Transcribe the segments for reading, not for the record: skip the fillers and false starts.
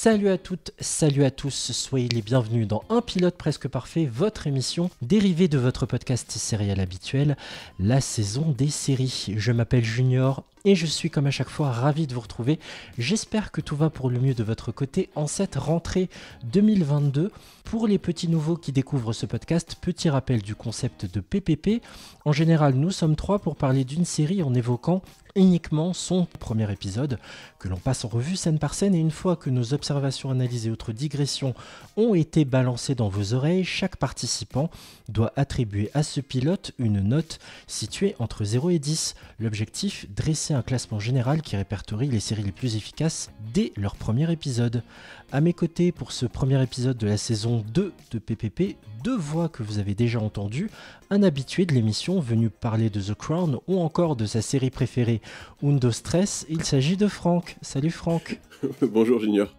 Salut à toutes, salut à tous, soyez les bienvenus dans Un Pilote Presque Parfait, votre émission dérivée de votre podcast sérial habituel, la saison des séries. Je m'appelle Junior et je suis comme à chaque fois ravi de vous retrouver. J'espère que tout va pour le mieux de votre côté en cette rentrée 2022. Pour les petits nouveaux qui découvrent ce podcast, petit rappel du concept de PPP. En général, nous sommes trois pour parler d'une série en évoquant uniquement son premier épisode, que l'on passe en revue scène par scène, et une fois que nos observations, analyses et autres digressions ont été balancées dans vos oreilles, chaque participant doit attribuer à ce pilote une note située entre 0 et 10. L'objectif, dresser un classement général qui répertorie les séries les plus efficaces dès leur premier épisode. À mes côtés pour ce premier épisode de la saison 2 de PPP, deux voix que vous avez déjà entendues, un habitué de l'émission venu parler de The Crown ou encore de sa série préférée Undo Stress, il s'agit de Franck. Salut Franck. Bonjour Junior.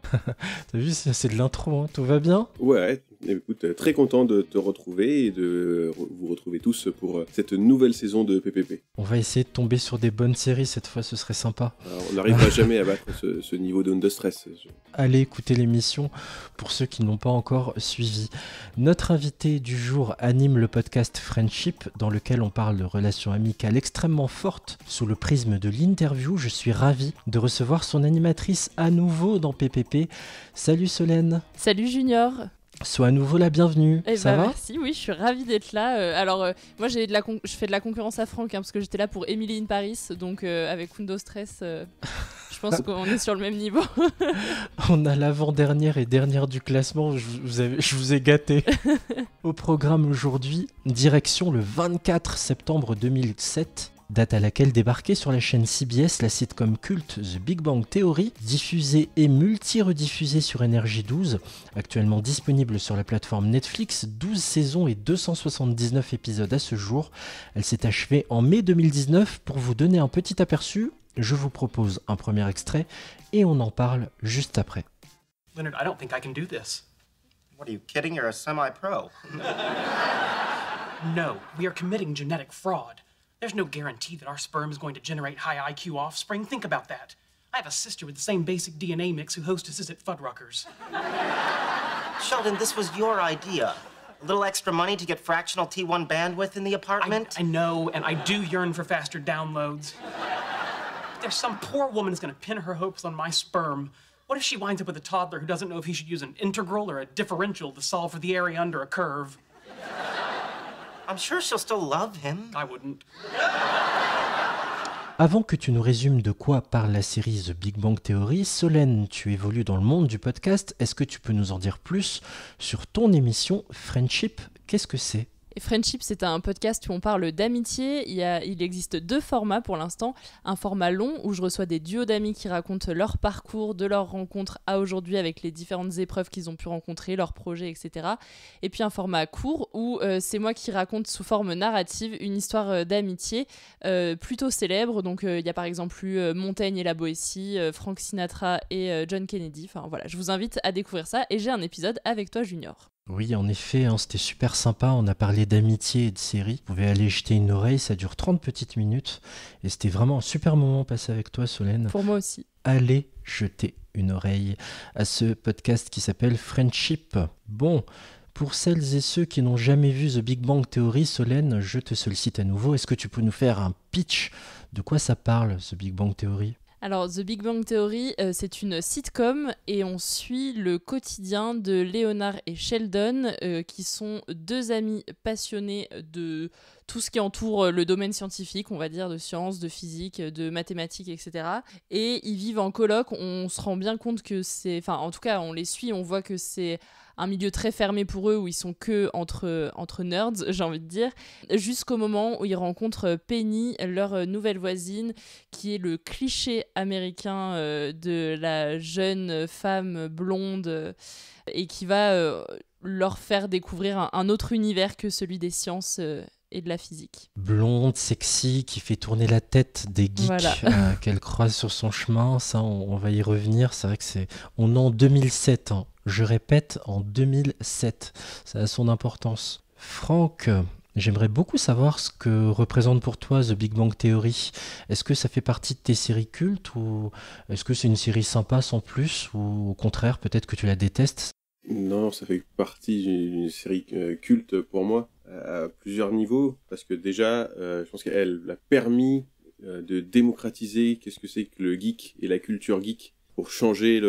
T'as vu, c'est de l'intro, hein. Tout va bien ? Ouais, écoute, très content de te retrouver et de vous retrouver tous pour cette nouvelle saison de PPP. On va essayer de tomber sur des bonnes séries cette fois, ce serait sympa. Alors, on n'arrivera jamais à battre ce niveau de stress. Allez écouter l'émission pour ceux qui n'ont pas encore suivi. Notre invité du jour anime le podcast Friendship, dans lequel on parle de relations amicales extrêmement fortes sous le prisme de l'interview. Je suis ravi de recevoir son animatrice à nouveau dans PPP. Salut Solène. Salut Junior. Sois à nouveau la bienvenue. Ça va ? Merci, oui, je suis ravie d'être là. Moi, je fais de la concurrence à Franck, parce que j'étais là pour Emily in Paris, donc avec Undo Stress, je pense qu'on est sur le même niveau. On a l'avant-dernière et dernière du classement, je vous ai gâté. Au programme aujourd'hui, direction le 24 septembre 2007. Date à laquelle débarquait sur la chaîne CBS la sitcom culte The Big Bang Theory, diffusée et multi-rediffusée sur Énergie 12, actuellement disponible sur la plateforme Netflix, 12 saisons et 279 épisodes à ce jour. Elle s'est achevée en mai 2019. Pour vous donner un petit aperçu, je vous propose un premier extrait et on en parle juste après. Leonard, I don't think I can do this. What, are you kidding? You're a semi-pro. No, we are committing genetic fraud. There's no guarantee that our sperm is going to generate high IQ offspring. Think about that. I have a sister with the same basic DNA mix who hostesses at Fuddruckers. Sheldon, this was your idea. A little extra money to get fractional T1 bandwidth in the apartment? I know, and I do yearn for faster downloads. There's some poor woman who's going to pin her hopes on my sperm. What if she winds up with a toddler who doesn't know if he should use an integral or a differential to solve for the area under a curve? I'm sure she'll still love him. I wouldn't. Avant que tu nous résumes de quoi parle la série The Big Bang Theory, Solène, tu évolues dans le monde du podcast. Est-ce que tu peux nous en dire plus sur ton émission Friendship ? Qu'est-ce que c'est ? Et Friendship, c'est un podcast où on parle d'amitié. Il existe deux formats pour l'instant. Un format long où je reçois des duos d'amis qui racontent leur parcours, de leur rencontre à aujourd'hui avec les différentes épreuves qu'ils ont pu rencontrer, leurs projets, etc. Et puis un format court où c'est moi qui raconte sous forme narrative une histoire d'amitié plutôt célèbre. Donc il y a par exemple eu Montaigne et la Boétie, Frank Sinatra et John Kennedy. Enfin voilà, je vous invite à découvrir ça. Et j'ai un épisode avec toi, Junior. Oui, en effet, c'était super sympa. On a parlé d'amitié et de séries. Vous pouvez aller jeter une oreille, ça dure 30 petites minutes. Et c'était vraiment un super moment passé avec toi, Solène. Pour moi aussi. Allez jeter une oreille à ce podcast qui s'appelle Friendship. Bon, pour celles et ceux qui n'ont jamais vu The Big Bang Theory, Solène, je te sollicite à nouveau. Est-ce que tu peux nous faire un pitch ? De quoi ça parle, The Big Bang Theory ? Alors, The Big Bang Theory, c'est une sitcom et on suit le quotidien de Leonard et Sheldon, qui sont deux amis passionnés de tout ce qui entoure le domaine scientifique, on va dire, de sciences, de physique, de mathématiques, etc. Et ils vivent en coloc. On se rend bien compte que c'est... Enfin, en tout cas, on les suit, on voit que c'est un milieu très fermé pour eux, où ils sont que entre nerds, j'ai envie de dire, jusqu'au moment où ils rencontrent Penny, leur nouvelle voisine, qui est le cliché américain de la jeune femme blonde, et qui va leur faire découvrir un autre univers que celui des sciences et de la physique. Blonde, sexy, qui fait tourner la tête des geeks, voilà. Qu'elle croise sur son chemin, ça on va y revenir. C'est vrai que on est en 2007, hein. Je répète, en 2007, ça a son importance. Franck, J'aimerais beaucoup savoir ce que représente pour toi The Big Bang Theory. Est-ce que ça fait partie de tes séries cultes ou est-ce que c'est une série sympa sans plus ou au contraire peut-être que tu la détestes? Non, ça fait partie d'une série culte pour moi à plusieurs niveaux, parce que déjà, je pense qu'elle a permis de démocratiser qu'est-ce que c'est que le geek et la culture geek pour changer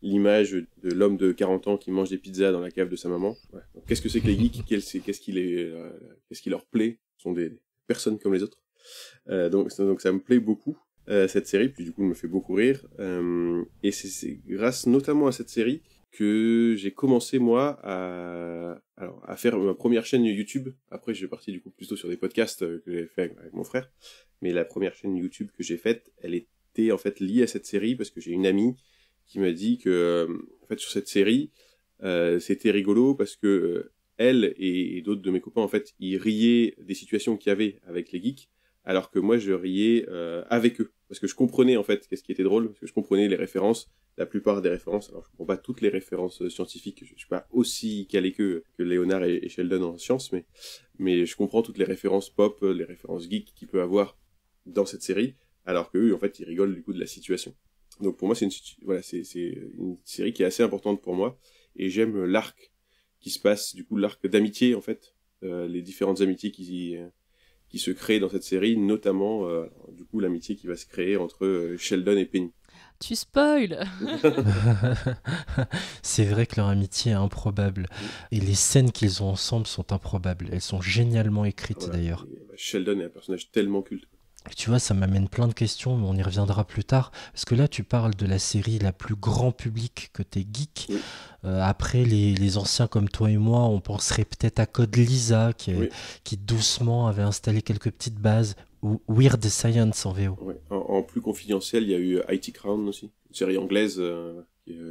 l'image de l'homme de 40 ans qui mange des pizzas dans la cave de sa maman. Ouais. Donc, qu'est-ce que c'est que les geeks? Qu'est-ce qui leur plaît? Ce sont des personnes comme les autres. Donc ça me plaît beaucoup, cette série, puis du coup, elle me fait beaucoup rire. Et c'est grâce notamment à cette série que j'ai commencé, moi, à faire ma première chaîne YouTube. Après, j'ai parti du coup plutôt sur des podcasts que j'ai fait avec mon frère. Mais la première chaîne YouTube que j'ai faite, elle était en fait liée à cette série, parce que j'ai une amie qui m'a dit que, en fait, sur cette série, c'était rigolo parce que elle et d'autres de mes copains, en fait, ils riaient des situations qu'il y avait avec les geeks, alors que moi, je riais avec eux. Parce que je comprenais, en fait, qu'est-ce qui était drôle, parce que je comprenais les références, la plupart des références. Alors, je comprends pas toutes les références scientifiques, je suis pas aussi calé que Léonard et Sheldon en sciences, mais je comprends toutes les références pop, les références geeks qu'il peut avoir dans cette série, alors qu'eux, en fait, ils rigolent du coup de la situation. Donc pour moi, c'est une série qui est assez importante pour moi, et j'aime l'arc qui se passe, du coup l'arc d'amitié, en fait, les différentes amitiés qui se créent dans cette série, notamment du coup l'amitié qui va se créer entre Sheldon et Penny. Tu spoil. C'est vrai que leur amitié est improbable. Et les scènes qu'ils ont ensemble sont improbables. Elles sont génialement écrites Voilà. d'ailleurs. Et, Sheldon est un personnage tellement culte. Et tu vois, ça m'amène plein de questions, mais on y reviendra plus tard. Parce que là, tu parles de la série la plus grand public que t'es geek. Oui. Après, les anciens comme toi et moi, on penserait peut-être à Code Lysa, qui doucement avait installé quelques petites bases, ou Weird Science en VO. Ouais. En plus confidentiel, il y a eu IT Crown aussi, une série anglaise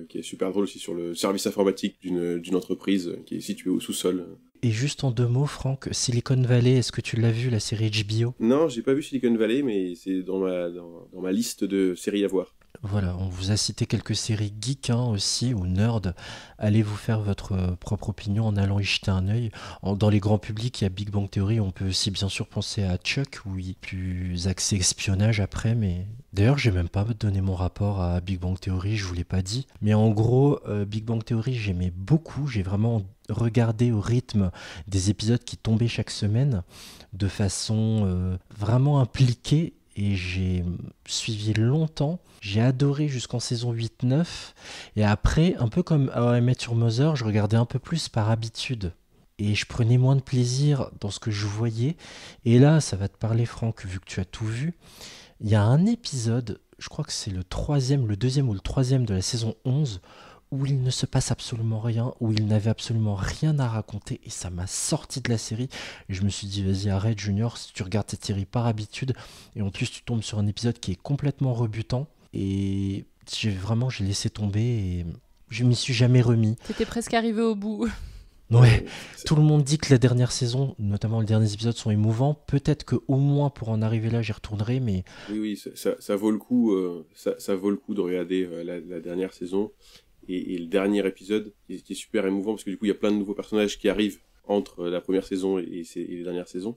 qui est super drôle aussi sur le service informatique d'une entreprise qui est située au sous-sol. Et juste en 2 mots, Franck, Silicon Valley, est-ce que tu l'as vu, la série HBO? Non, j'ai pas vu Silicon Valley, mais c'est dans ma liste de séries à voir. Voilà, on vous a cité quelques séries geeks aussi, ou nerds. Allez vous faire votre propre opinion en allant y jeter un œil. Dans les grands publics, il y a Big Bang Theory, on peut aussi bien sûr penser à Chuck, où il est plus axé espionnage après, mais... D'ailleurs, j'ai même pas donné mon rapport à Big Bang Theory, je vous l'ai pas dit. Mais en gros, Big Bang Theory, j'aimais beaucoup, j'ai vraiment regardé au rythme des épisodes qui tombaient chaque semaine, de façon vraiment impliquée, et j'ai suivi longtemps. J'ai adoré jusqu'en saison 8-9, et après, un peu comme How I Met Your Mother, je regardais un peu plus par habitude. Et je prenais moins de plaisir dans ce que je voyais. Et là, ça va te parler, Franck, vu que tu as tout vu. Il y a un épisode, je crois que c'est le deuxième ou le troisième de la saison 11, où il ne se passe absolument rien, où il n'avait absolument rien à raconter, et ça m'a sorti de la série. Et je me suis dit, vas-y, arrête, Junior, si tu regardes cette série par habitude, et en plus tu tombes sur un épisode qui est complètement rebutant, et j'ai laissé tomber, et je m'y suis jamais remis. T'étais presque arrivé au bout. Ouais, tout le monde dit que la dernière saison, notamment les derniers épisodes, sont émouvants. Peut-être qu'au moins pour en arriver là, j'y retournerai, mais... Oui, ça vaut le coup, ça vaut le coup de regarder la dernière saison et le dernier épisode qui est super émouvant, parce que du coup, il y a plein de nouveaux personnages qui arrivent entre la première saison et les dernières saisons.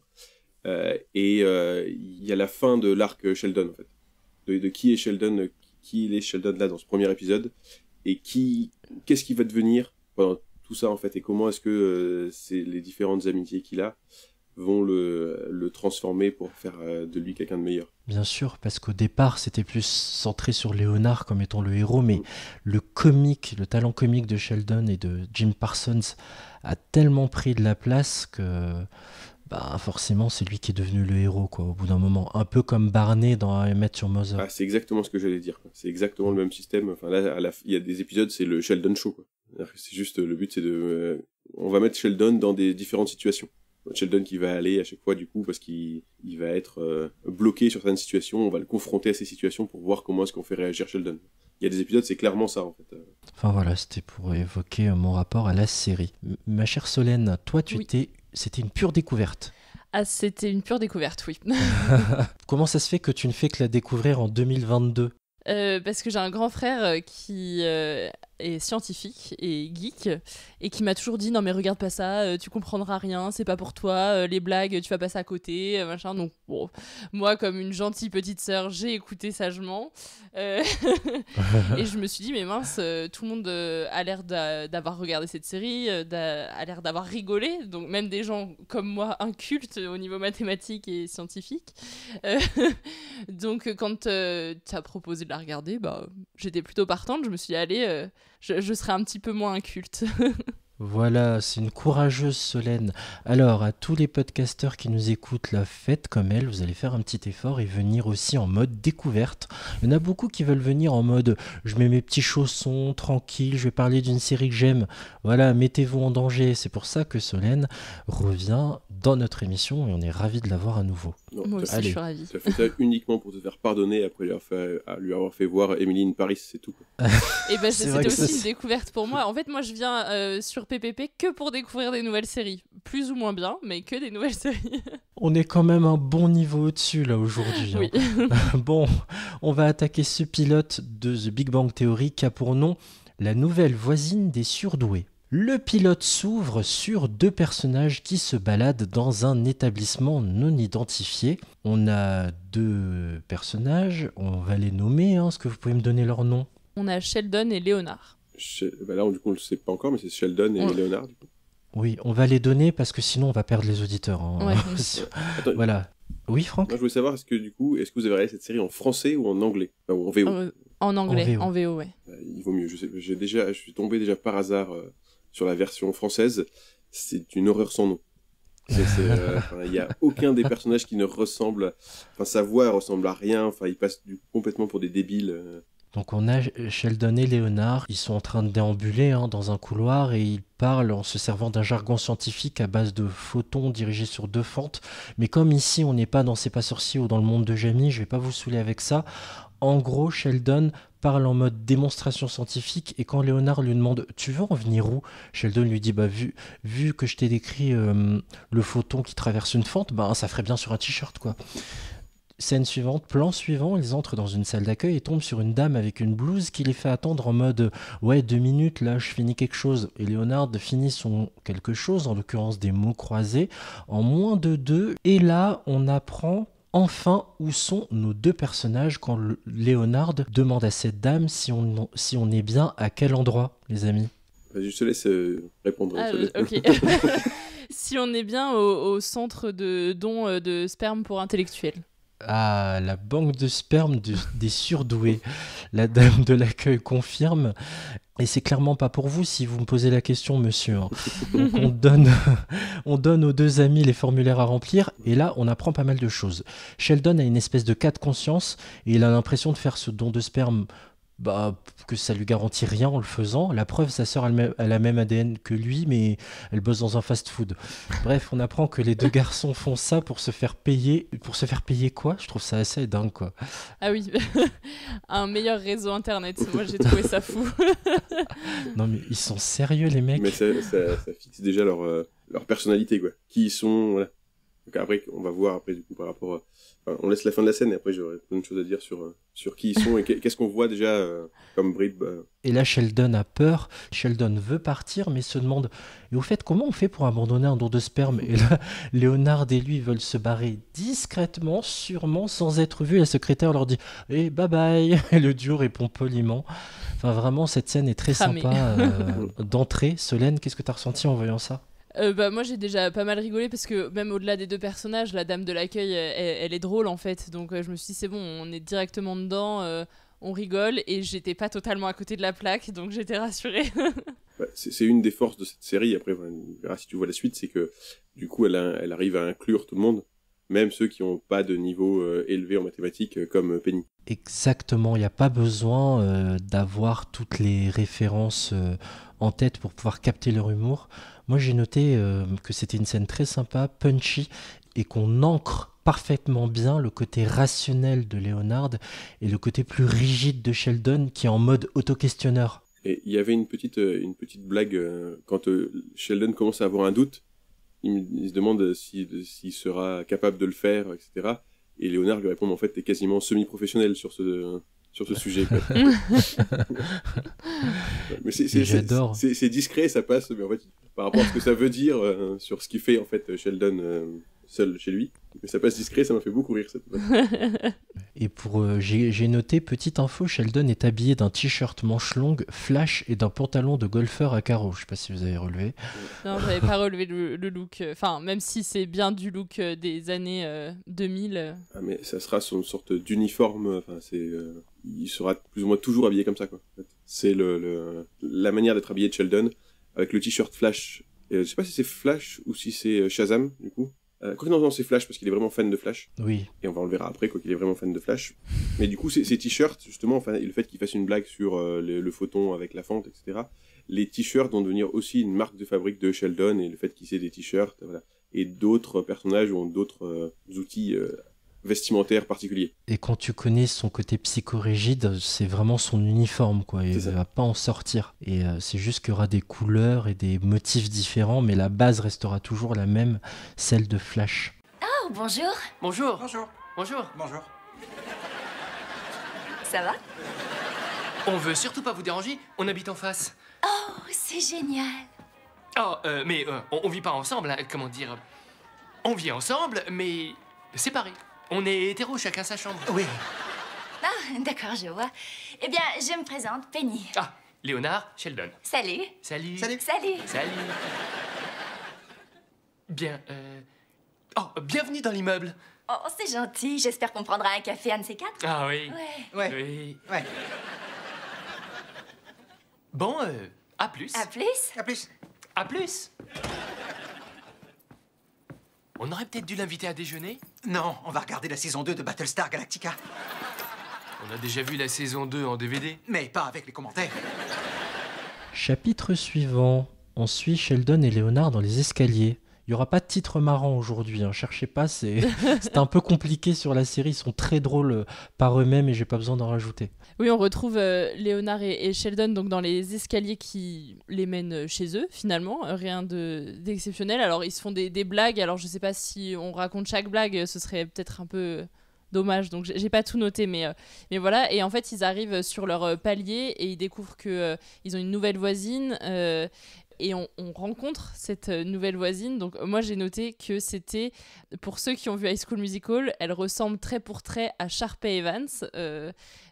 Il y a la fin de l'arc Sheldon, en fait. De qui est Sheldon, qui est Sheldon là dans ce premier épisode, et qu'est-ce qui va devenir pendant tout ça, en fait, et comment est-ce que c'est les différentes amitiés qu'il a vont le transformer pour faire de lui quelqu'un de meilleur. Bien sûr, parce qu'au départ, c'était plus centré sur Léonard comme étant le héros, mais le talent comique de Sheldon et de Jim Parsons a tellement pris de la place que forcément, c'est lui qui est devenu le héros, quoi, au bout d'un moment. Un peu comme Barney dans How I Met Your Mother. Ah, c'est exactement ce que j'allais dire, quoi. C'est exactement le même système. Enfin, là, il y a des épisodes, c'est le Sheldon Show, quoi. C'est juste, le but, c'est on va mettre Sheldon dans des différentes situations. Sheldon qui va aller à chaque fois, du coup, parce qu'il va être bloqué sur certaines situations, on va le confronter à ces situations pour voir comment est-ce qu'on fait réagir Sheldon. Il y a des épisodes, c'est clairement ça, en fait. Enfin voilà, c'était pour évoquer mon rapport à la série. Ma chère Solène, toi, c'était une pure découverte. Ah, c'était une pure découverte, oui. Comment ça se fait que tu ne fais que la découvrir en 2022 ? Parce que j'ai un grand frère qui est scientifique et geek et qui m'a toujours dit non mais regarde pas ça, tu comprendras rien, c'est pas pour toi, les blagues tu vas passer à côté, machin. Donc bon, moi comme une gentille petite sœur, j'ai écouté sagement et je me suis dit mais mince, tout le monde a l'air d'avoir regardé cette série, a l'air d'avoir rigolé, donc même des gens comme moi incultes au niveau mathématique et scientifique. Donc quand t'as proposé de la regarder, bah j'étais plutôt partante. Je me suis dit allez, je serai un petit peu moins inculte. Voilà, c'est une courageuse Solène. Alors, à tous les podcasteurs qui nous écoutent, là, faites comme elle, vous allez faire un petit effort et venir aussi en mode découverte. Il y en a beaucoup qui veulent venir en mode je mets mes petits chaussons, tranquille, je vais parler d'une série que j'aime. Voilà, mettez-vous en danger. C'est pour ça que Solène revient dans notre émission et on est ravis de la voir à nouveau. Non, Moi aussi, je suis ravie. Tu as fait ça uniquement pour te faire pardonner après lui avoir fait voir Emily in Paris, c'est tout. Et ben C'est vrai c'était que aussi ça, une découverte pour moi. En fait, moi je viens sur PPP que pour découvrir des nouvelles séries. Plus ou moins bien, mais que des nouvelles séries. On est quand même un bon niveau au-dessus là aujourd'hui. Oui. Bon, on va attaquer ce pilote de The Big Bang Theory qui a pour nom La nouvelle voisine des surdoués. Le pilote s'ouvre sur deux personnages qui se baladent dans un établissement non identifié. On a deux personnages, on va les nommer, est-ce que vous pouvez me donner leur nom ? On a Sheldon et Léonard. Là, du coup, on le sait pas encore, mais c'est Sheldon et Leonard. Du coup. Oui, on va les donner parce que sinon on va perdre les auditeurs. Ouais. Attends, Voilà. Oui, Franck ? moi, je voulais savoir, est-ce que vous avez regardé cette série en français ou en anglais, ou en VO? En anglais, En en VO, ouais. Il vaut mieux. Je suis tombé déjà par hasard sur la version française. C'est une horreur sans nom. Il n'y a aucun des personnages qui ne ressemble. Enfin, sa voix elle ressemble à rien. Enfin, ils passent complètement pour des débiles. Donc on a Sheldon et Leonard, ils sont en train de déambuler dans un couloir et ils parlent en se servant d'un jargon scientifique à base de photons dirigés sur deux fentes. Mais comme ici on n'est pas dans C'est pas sorcier ou dans le monde de Jamie, je vais pas vous saouler avec ça. En gros, Sheldon parle en mode démonstration scientifique et quand Leonard lui demande « Tu veux en venir où ?» Sheldon lui dit « vu que je t'ai décrit le photon qui traverse une fente, ça ferait bien sur un t-shirt quoi. » Scène suivante, plan suivant, ils entrent dans une salle d'accueil et tombent sur une dame avec une blouse qui les fait attendre en mode « Ouais, 2 minutes, là, je finis quelque chose. » Et Leonard finit son quelque chose, en l'occurrence des mots croisés, en moins de 2. Et là, on apprend enfin où sont nos deux personnages quand Leonard demande à cette dame si on est bien à quel endroit, les amis. Je te laisse répondre. Ok. Si on est bien au centre de dons de sperme pour intellectuels. Ah, la banque de sperme des surdoués. La dame de l'accueil confirme. Et c'est clairement pas pour vous si vous me posez la question, monsieur. Donc on donne aux deux amis les formulaires à remplir. Et là, on apprend pas mal de choses. Sheldon a une espèce de cas de conscience. Et il a l'impression de faire ce don de sperme que ça lui garantit rien en le faisant. La preuve, sa sœur a la même ADN que lui, mais elle bosse dans un fast-food. Bref, on apprend que les deux garçons font ça pour se faire payer. Pour se faire payer quoi ? Je trouve ça assez dingue, quoi. Ah oui, un meilleur réseau internet. Moi, j'ai trouvé ça fou. Non, mais ils sont sérieux, les mecs. Mais ça fixe déjà leur personnalité, quoi. Qui ils sont, voilà. Donc après, on va voir après, du coup, par rapport à... Enfin, on laisse la fin de la scène et après j'aurai plein de choses à dire sur qui ils sont et qu'est-ce qu'on voit déjà comme bribes. Et là, Sheldon a peur. Sheldon veut partir, mais se demande et au fait, comment on fait pour abandonner un don de sperme ? Et là, Leonard et lui veulent se barrer discrètement, sûrement, sans être vus. La secrétaire leur dit « bye bye !» Et le duo répond poliment. Enfin, vraiment, cette scène est très sympa d'entrée. Solène, qu'est-ce que tu as ressenti en voyant ça ? Moi j'ai déjà pas mal rigolé parce que même au-delà des deux personnages, la dame de l'accueil elle est drôle en fait, donc je me suis dit c'est bon, on est directement dedans, on rigole et j'étais pas totalement à côté de la plaque, donc j'étais rassurée. C'est une des forces de cette série, après on verra si tu vois la suite, c'est que du coup elle arrive à inclure tout le monde, même ceux qui n'ont pas de niveau élevé en mathématiques comme Penny. Exactement, il n'y a pas besoin d'avoir toutes les références en tête pour pouvoir capter leur humour. Moi, j'ai noté que c'était une scène très sympa, punchy, et qu'on ancre parfaitement bien le côté rationnel de Leonard et le côté plus rigide de Sheldon qui est en mode auto-questionneur. Et il y avait une petite blague quand Sheldon commence à avoir un doute, il se demande s'il sera capable de le faire, etc. Et Leonard lui répond en fait t'es quasiment semi-professionnel sur sur ce sujet. Quoi. Mais J'adore. C'est discret, ça passe, mais en fait, par rapport à ce que ça veut dire sur ce qu'il fait en fait Sheldon seul chez lui, mais ça passe discret, ça m'a fait beaucoup rire cette Et j'ai noté, petite info, Sheldon est habillé d'un t-shirt manche longue, flash et d'un pantalon de golfeur à carreaux. Je sais pas si vous avez relevé. Non, j'avais pas relevé le look. Enfin, même si c'est bien du look des années 2000. Ah, mais ça sera son sorte d'uniforme. Enfin, il sera plus ou moins toujours habillé comme ça, quoi. En fait. C'est la manière d'être habillé de Sheldon avec le t-shirt Flash. Je sais pas si c'est Flash ou si c'est Shazam, du coup. Quoi que non, c'est Flash parce qu'il est vraiment fan de Flash. Oui. Et on le verra après, quoi qu'il est vraiment fan de Flash. Mais du coup, ces t-shirts, justement, enfin, et le fait qu'il fasse une blague sur le photon avec la fente, etc. Les t-shirts vont devenir aussi une marque de fabrique de Sheldon et le fait qu'il ait des t-shirts, voilà. Et d'autres personnages ont d'autres outils vestimentaires particuliers. Et quand tu connais son côté psychorigide, c'est vraiment son uniforme, quoi. Il ne va pas en sortir. Et c'est juste qu'il y aura des couleurs et des motifs différents, mais la base restera toujours la même, celle de Flash. Oh, bonjour. Bonjour. Bonjour. Bonjour. Bonjour. Ça va? On veut surtout pas vous déranger, on habite en face. Oh, c'est génial. Oh, mais on vit pas ensemble, hein, comment dire. On vit ensemble, mais séparés. On est hétéros, chacun sa chambre. Oui. Ah, d'accord, je vois. Eh bien, je me présente, Penny. Ah, Léonard, Sheldon. Salut. Salut. Salut. Salut. Salut. Bien, Oh, bienvenue dans l'immeuble. Oh, c'est gentil. J'espère qu'on prendra un café, un de ces quatre. Ah oui. Ouais. Ouais. Oui. Ouais. Bon, à plus. À plus. À plus. À plus. On aurait peut-être dû l'inviter à déjeuner. Non, on va regarder la saison 2 de Battlestar Galactica. On a déjà vu la saison 2 en DVD. Mais pas avec les commentaires. Chapitre suivant. On suit Sheldon et Léonard dans les escaliers. Il n'y aura pas de titre marrant aujourd'hui, hein. Cherchez pas, c'est un peu compliqué sur la série. Ils sont très drôles par eux-mêmes et j'ai pas besoin d'en rajouter. Oui, on retrouve Léonard et Sheldon donc dans les escaliers qui les mènent chez eux, finalement. Rien d'exceptionnel. Alors, ils se font des blagues. Alors, je sais pas si on raconte chaque blague, ce serait peut-être un peu dommage. Donc, j'ai pas tout noté, mais voilà. Et en fait, ils arrivent sur leur palier et ils découvrent qu'ils ont une nouvelle voisine. Et on rencontre cette nouvelle voisine. Donc moi j'ai noté que c'était, pour ceux qui ont vu High School Musical, elle ressemble trait pour trait à Sharpay Evans,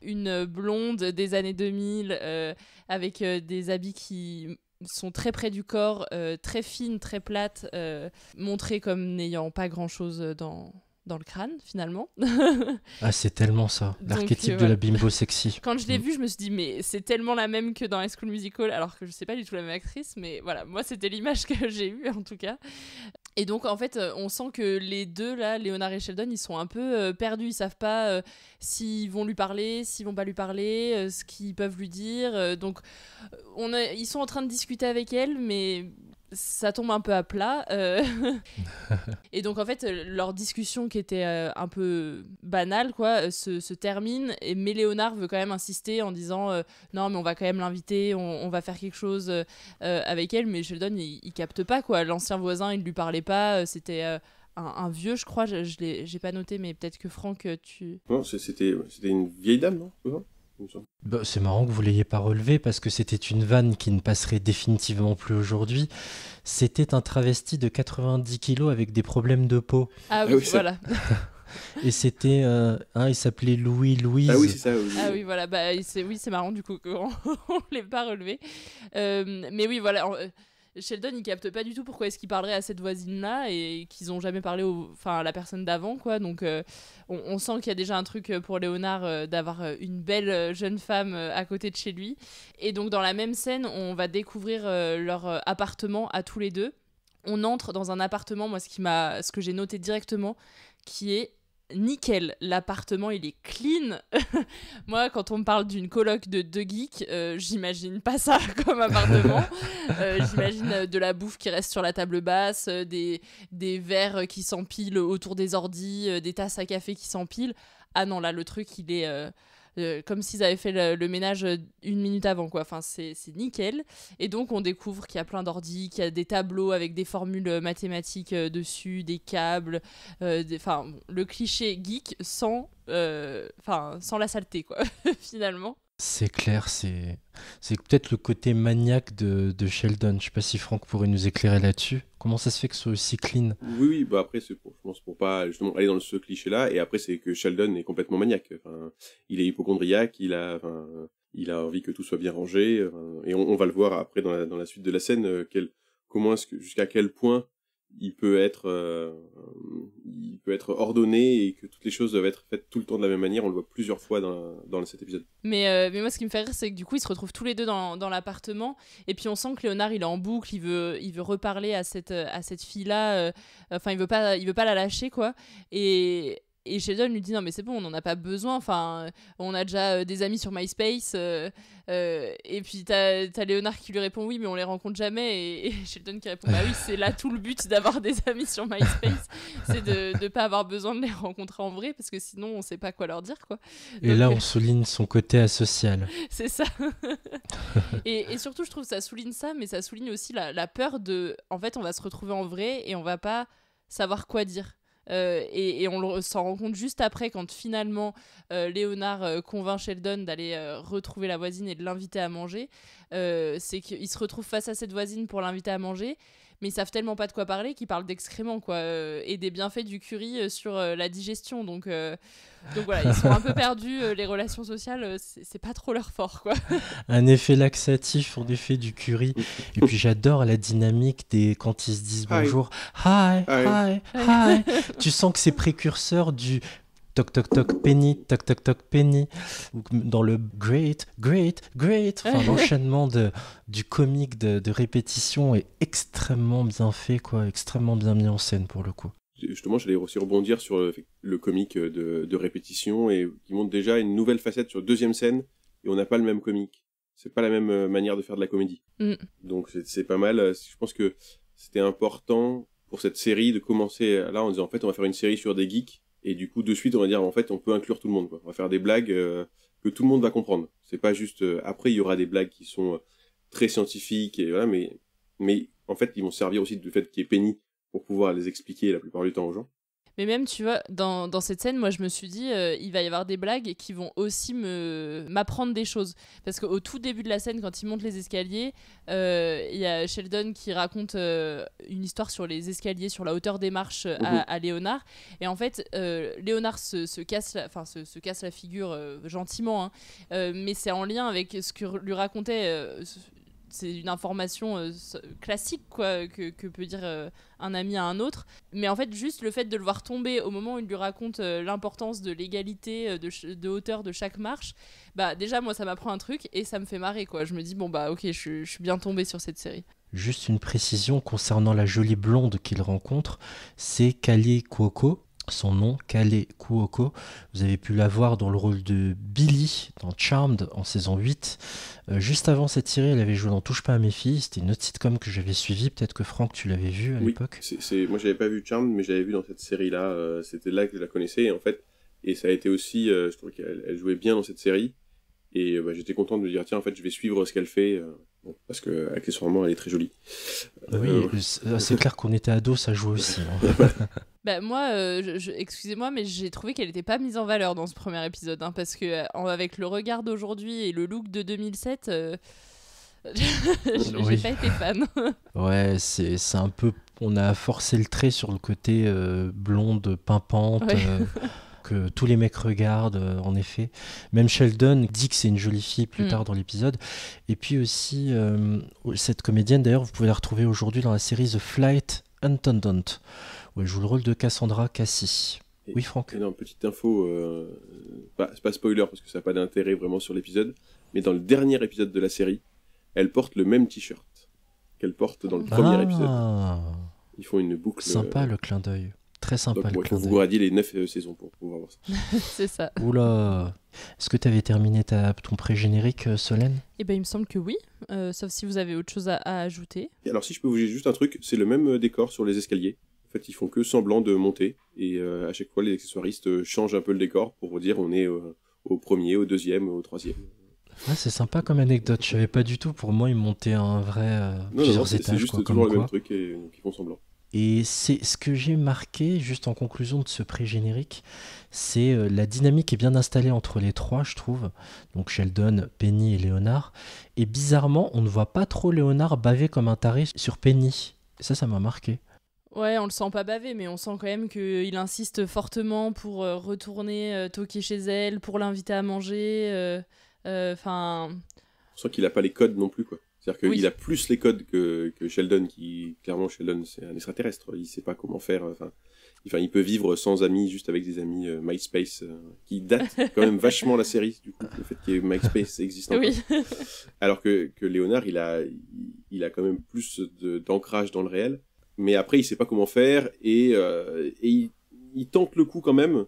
une blonde des années 2000 avec des habits qui sont très près du corps, très fines, très plates, montrées comme n'ayant pas grand chose dans le crâne finalement. Ah, c'est tellement ça, l'archétype de la bimbo sexy. Quand je l'ai vue, je me suis dit mais c'est tellement la même que dans High School Musical, alors que je sais pas du tout la même actrice, mais voilà, moi c'était l'image que j'ai eue en tout cas. Et donc en fait on sent que les deux là, Léonard et Sheldon, ils sont un peu perdus, ils savent pas s'ils vont lui parler, s'ils vont pas lui parler, ce qu'ils peuvent lui dire, donc ils sont en train de discuter avec elle, mais ça tombe un peu à plat. Et donc en fait leur discussion qui était un peu banale quoi, se termine, mais Léonard veut quand même insister en disant non mais on va quand même l'inviter, on va faire quelque chose avec elle, mais Sheldon il capte pas quoi. L'ancien voisin il lui parlait pas, c'était un vieux je crois, j'ai pas noté mais peut-être que Franck tu... Non, c'était une vieille dame, non? Bah, c'est marrant que vous l'ayez pas relevé parce que c'était une vanne qui ne passerait définitivement plus aujourd'hui. C'était un travesti de 90 kilos avec des problèmes de peau. Ah oui, voilà. Et c'était il s'appelait Louise. Ah oui, c'est ça. Oui. Ah oui, voilà. Bah, c'est marrant du coup qu'on ne l'ait pas relevé. Mais oui, voilà. Sheldon, il capte pas du tout pourquoi est-ce qu'il parlerait à cette voisine-là et qu'ils ont jamais parlé à la personne d'avant, quoi. Donc, on sent qu'il y a déjà un truc pour Léonard d'avoir une belle jeune femme à côté de chez lui. Et donc, dans la même scène, on va découvrir leur appartement à tous les deux. On entre dans un appartement, moi, ce que j'ai noté directement, qui est nickel. L'appartement, il est clean. Moi, quand on me parle d'une coloc de deux geeks, j'imagine pas ça comme appartement. J'imagine de la bouffe qui reste sur la table basse, des verres qui s'empilent autour des ordis, des tasses à café qui s'empilent. Ah non, là, le truc, il est comme s'ils avaient fait le ménage 1 minute avant, quoi. Enfin, c'est nickel. Et donc, on découvre qu'il y a plein d'ordi, qu'il y a des tableaux avec des formules mathématiques dessus, des câbles, le cliché geek sans la saleté, quoi, finalement. C'est clair, c'est peut-être le côté maniaque de Sheldon. Je sais pas si Franck pourrait nous éclairer là-dessus. Comment ça se fait que ce soit aussi clean? Oui, bah après, je pense pour pas justement aller dans ce cliché-là. Et après, c'est que Sheldon est complètement maniaque. Enfin, il est hypocondriaque, il a envie que tout soit bien rangé. Et on va le voir après dans la suite de la scène, jusqu'à quel point il peut être ordonné et que toutes les choses doivent être faites tout le temps de la même manière. On le voit plusieurs fois dans cet épisode. Mais moi, ce qui me fait rire, c'est que du coup, ils se retrouvent tous les deux dans l'appartement. Et puis, on sent que Léonard, il est en boucle. Il veut reparler à cette fille-là. Enfin, il veut pas la lâcher, quoi. Et Sheldon lui dit non mais c'est bon, on n'en a pas besoin, enfin on a déjà des amis sur MySpace, et puis t'as Léonard qui lui répond oui mais on les rencontre jamais, et Sheldon qui répond bah oui, c'est là tout le but d'avoir des amis sur MySpace, c'est de pas avoir besoin de les rencontrer en vrai parce que sinon on sait pas quoi leur dire, quoi. Et donc, là on souligne son côté asocial. C'est ça. et surtout je trouve que ça souligne ça, mais ça souligne aussi la peur de en fait on va se retrouver en vrai et on va pas savoir quoi dire. Et on s'en rend compte juste après quand finalement Léonard convainc Sheldon d'aller retrouver la voisine et de l'inviter à manger. C'est qu'ils se retrouvent face à cette voisine pour l'inviter à manger, mais ils savent tellement pas de quoi parler qu'ils parlent d'excréments, quoi, et des bienfaits du curry sur la digestion. Donc voilà, ils sont un peu perdus, les relations sociales, c'est pas trop leur fort, quoi. Un effet laxatif, en effet, du curry. Et puis j'adore la dynamique quand ils se disent bonjour. Hi, hi, hi. Tu sens que c'est précurseur du toc toc toc penny, toc toc toc penny, dans le great, enfin l'enchaînement du comique de répétition est extrêmement bien fait, quoi, extrêmement bien mis en scène pour le coup. Justement, j'allais aussi rebondir sur le comique de répétition et qui montre déjà une nouvelle facette sur deuxième scène, et on n'a pas le même comique. C'est pas la même manière de faire de la comédie. Donc c'est pas mal. Je pense que c'était important pour cette série de commencer là en disant en fait on va faire une série sur des geeks. Et du coup, de suite, on va dire, en fait, on peut inclure tout le monde, quoi. On va faire des blagues que tout le monde va comprendre. C'est pas juste... après, il y aura des blagues qui sont très scientifiques, et voilà, mais en fait, ils vont servir aussi du fait qu'il y ait Penny pour pouvoir les expliquer la plupart du temps aux gens. Mais même, tu vois, dans cette scène, moi, je me suis dit, il va y avoir des blagues qui vont aussi m'apprendre des choses. Parce qu'au tout début de la scène, quand ils montent les escaliers, il y a Sheldon qui raconte une histoire sur les escaliers, sur la hauteur des marches à Léonard. Et en fait, Léonard se casse la figure gentiment, hein, mais c'est en lien avec ce que lui racontait... c'est une information classique, quoi, que peut dire un ami à un autre, mais en fait juste le fait de le voir tomber au moment où il lui raconte l'importance de l'égalité de hauteur de chaque marche, bah déjà moi ça m'apprend un truc et ça me fait marrer, quoi. Je me dis bon bah ok, je suis bien tombée sur cette série. Juste une précision concernant la jolie blonde qu'il rencontre, c'est Kaley Cuoco. Son nom, Kaley Cuoco. Vous avez pu la voir dans le rôle de Billy dans Charmed en saison 8. Juste avant cette série, elle avait joué dans Touche pas à mes filles. C'était une autre sitcom que j'avais suivie. Peut-être que Franck, tu l'avais vue à l'époque. Moi, j'avais pas vu Charmed, mais j'avais vu dans cette série-là. C'était là que je la connaissais. Et en fait, ça a été aussi... je trouvais qu'elle jouait bien dans cette série. Et j'étais content de me dire, tiens, en fait, je vais suivre ce qu'elle fait. Parce que accessoirement, elle est très jolie. Oui, c'est clair qu'on était ados, ça joue aussi. Hein. Bah moi, excusez-moi, mais j'ai trouvé qu'elle n'était pas mise en valeur dans ce premier épisode, hein, parce que avec le regard d'aujourd'hui et le look de 2007, j'ai pas été fan. Ouais, c'est un peu... On a forcé le trait sur le côté blonde, pimpante... Ouais. Que tous les mecs regardent, en effet. Même Sheldon dit que c'est une jolie fille plus tard dans l'épisode. Et puis aussi, cette comédienne, d'ailleurs, vous pouvez la retrouver aujourd'hui dans la série The Flight Attendant, où elle joue le rôle de Cassandra Cassie. Oui, Franck. Non, petite info, c'est pas spoiler parce que ça n'a pas d'intérêt vraiment sur l'épisode, mais dans le dernier épisode de la série, elle porte le même t-shirt qu'elle porte dans le premier épisode. Ils font une boucle. Sympa le clin d'œil. Très sympa. Donc, il faut vous radier les 9 saisons pour pouvoir voir ça. C'est ça. Oula. Est-ce que tu avais terminé ton pré-générique, Solène ? Eh ben, il me semble que oui, sauf si vous avez autre chose à ajouter. Et alors, si je peux vous dire juste un truc, c'est le même décor sur les escaliers. En fait, ils font que semblant de monter. Et à chaque fois, les accessoiristes changent un peu le décor pour vous dire on est au premier, au deuxième, au troisième. Ouais, c'est sympa comme anecdote. Je savais pas du tout. Pour moi, ils montaient un vrai plusieurs c'est étages. juste quoi, toujours comme le même quoi. truc et qui font semblant. Et c'est ce que j'ai marqué, juste en conclusion de ce pré-générique, c'est la dynamique est bien installée entre les trois, je trouve. Donc Sheldon, Penny et Léonard. Et bizarrement, on ne voit pas trop Léonard baver comme un taré sur Penny. Et ça m'a marqué. Ouais, on le sent pas baver, mais on sent quand même qu'il insiste fortement pour retourner toquer chez elle, pour l'inviter à manger. Enfin. On sent qu'il a pas les codes non plus, quoi. C'est-à-dire qu'il Oui. a plus les codes que Sheldon, qui, clairement, Sheldon, c'est un extraterrestre. Il sait pas comment faire. Enfin, il peut vivre sans amis, juste avec des amis MySpace, qui datent quand même vachement la série, du coup, le fait que MySpace existe encore. Oui. Alors que Léonard, il a quand même plus d'ancrage dans le réel. Mais après, il sait pas comment faire et il tente le coup quand même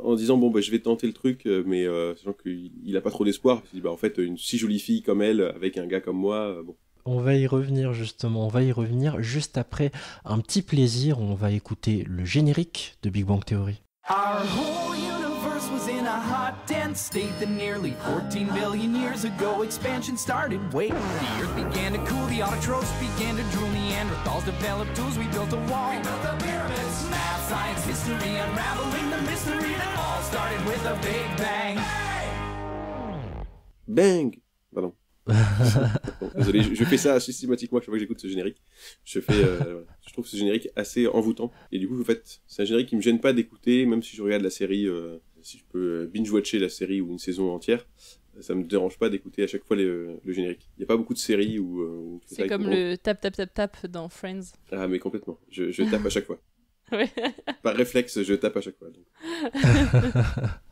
en disant bon, bah, je vais tenter le truc, mais sachant qu'il a pas trop d'espoir. Il se dit bah, en fait, une si jolie fille comme elle, avec un gars comme moi, bon. On va y revenir justement, on va y revenir juste après un petit plaisir. On va écouter le générique de Big Bang Theory. Our whole universe was in a hot, dense state that nearly 14 billion years ago expansion started. Wait, the earth began to cool, the autotrophs began to drool, Neanderthals developed tools, we built a wall. We built the pyramids, math, science, history, unraveling the mystery that all started with a big bang. Bang! Pardon. Bon, désolé, je fais ça systématiquement chaque fois que j'écoute ce générique. Je trouve ce générique assez envoûtant. Et du coup, en fait, c'est un générique qui me gêne pas d'écouter, même si je regarde la série, si je peux binge-watcher la série ou une saison entière, ça me dérange pas d'écouter à chaque fois le générique. Il y a pas beaucoup de séries où tu fais ça C'est avec comme ton- le tap tap tap tap dans Friends. Ah, mais complètement. Je tape à chaque fois. Ouais. Par réflexe, je tape à chaque fois. Donc.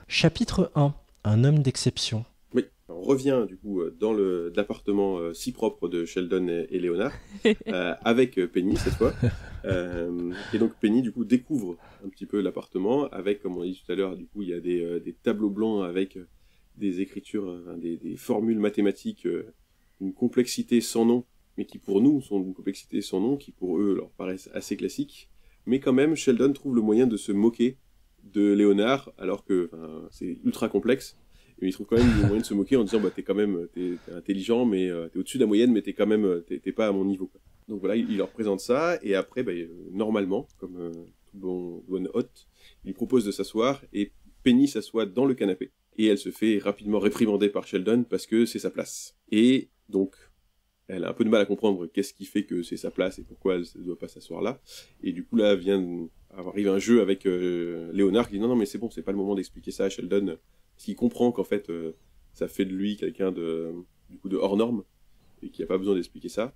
Chapitre 1. Un homme d'exception. Oui, on revient du coup dans l'appartement si propre de Sheldon et Léonard, avec Penny cette fois. Et donc Penny du coup découvre un petit peu l'appartement avec, comme on a dit tout à l'heure, du coup il y a des tableaux blancs avec des écritures, des formules mathématiques, une complexité sans nom, mais qui pour nous sont une complexité sans nom, qui pour eux leur paraissent assez classiques. Mais quand même, Sheldon trouve le moyen de se moquer de Léonard, alors que c'est ultra complexe. Et il trouve quand même le moyen de se moquer en disant bah, t'es intelligent, mais t'es au-dessus de la moyenne, mais t'es quand même t'es pas à mon niveau, quoi. Donc voilà, il leur présente ça, et après, bah, normalement, comme tout bon hôte, il lui propose de s'asseoir, et Penny s'assoit dans le canapé. Et elle se fait rapidement réprimander par Sheldon parce que c'est sa place. Et donc, elle a un peu de mal à comprendre qu'est-ce qui fait que c'est sa place et pourquoi elle ne doit pas s'asseoir là. Et du coup, là, arrive un jeu avec Léonard qui dit non, mais c'est bon, c'est pas le moment d'expliquer ça à Sheldon. Parce qu'il comprend qu'en fait, ça fait de lui quelqu'un de hors norme et qu'il n'y a pas besoin d'expliquer ça.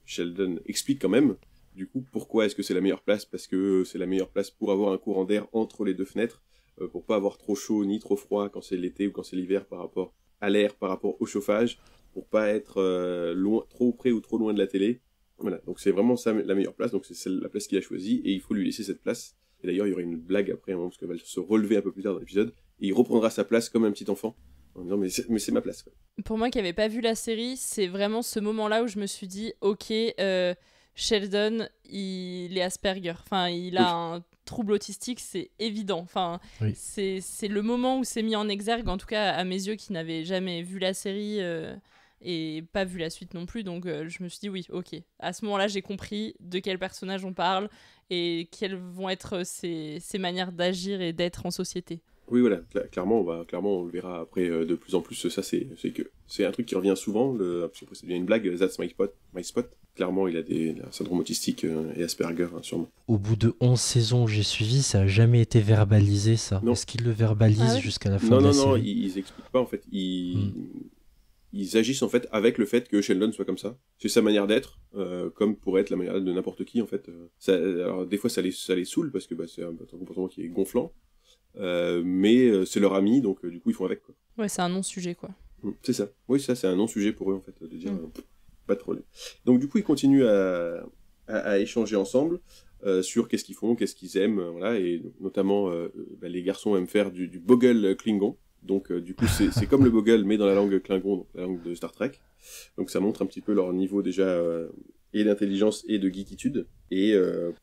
Sheldon explique quand même, du coup, pourquoi est-ce que c'est la meilleure place. Parce que c'est la meilleure place pour avoir un courant d'air entre les deux fenêtres, pour pas avoir trop chaud ni trop froid quand c'est l'été ou quand c'est l'hiver par rapport à l'air, par rapport au chauffage, pour pas être trop près ou trop loin de la télé. Voilà, donc c'est vraiment ça la meilleure place, donc c'est la place qu'il a choisie, et il faut lui laisser cette place. Et d'ailleurs, il y aura une blague après, parce qu'elle va se relever un peu plus tard dans l'épisode, et il reprendra sa place comme un petit enfant, en disant mais c'est ma place, quoi. Pour moi qui n'avais pas vu la série, c'est vraiment ce moment-là où je me suis dit ok, Sheldon, il est Asperger. Enfin, il a un trouble autistique, c'est évident. Enfin, oui. C'est le moment où c'est mis en exergue, en tout cas à mes yeux qui n'avaient jamais vu la série et pas vu la suite non plus. Donc je me suis dit oui, ok. À ce moment-là, j'ai compris de quel personnage on parle et quelles vont être ses manières d'agir et d'être en société. Oui, voilà, clairement, on le verra après de plus en plus. Ça, c'est un truc qui revient souvent. Parce que ça devient une blague. That's my spot. Clairement, il a un syndrome autistique et Asperger, sûrement. Au bout de 11 saisons où j'ai suivi, ça n'a jamais été verbalisé, ça. Non. Est-ce qu'ils le verbalisent ouais jusqu'à la fin de la série? Non, ils expliquent pas, en fait. Ils agissent, en fait, avec le fait que Sheldon soit comme ça. C'est sa manière d'être, comme pourrait être la manière d'être de n'importe qui, en fait. Alors, des fois, ça les saoule, parce que c'est un comportement qui est gonflant. Mais c'est leur ami, donc du coup, ils font avec, quoi. Ouais, c'est un non-sujet, quoi. C'est ça. Oui, ça, c'est un non-sujet pour eux, en fait, de dire pas de problème. Donc, du coup, ils continuent à échanger ensemble sur qu'est-ce qu'ils font, qu'est-ce qu'ils aiment, voilà, et notamment, les garçons aiment faire du bogle klingon. Donc, du coup, c'est comme le bogle, mais dans la langue klingon, donc la langue de Star Trek. Donc, ça montre un petit peu leur niveau déjà et d'intelligence et de geekitude. Et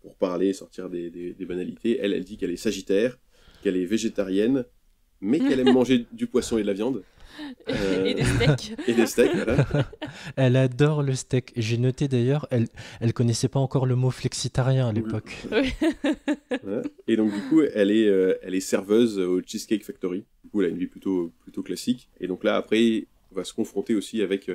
pour parler, sortir des banalités, elle dit qu'elle est sagittaire, qu'elle est végétarienne mais qu'elle aime manger du poisson et de la viande. Et des steaks. Et des steaks, voilà. Elle adore le steak. J'ai noté d'ailleurs, elle connaissait pas encore le mot flexitarien à l'époque. Oui. Voilà. Et donc du coup, elle est serveuse au Cheesecake Factory. Du coup, elle a une vie plutôt classique. Et donc là, après, on va se confronter aussi avec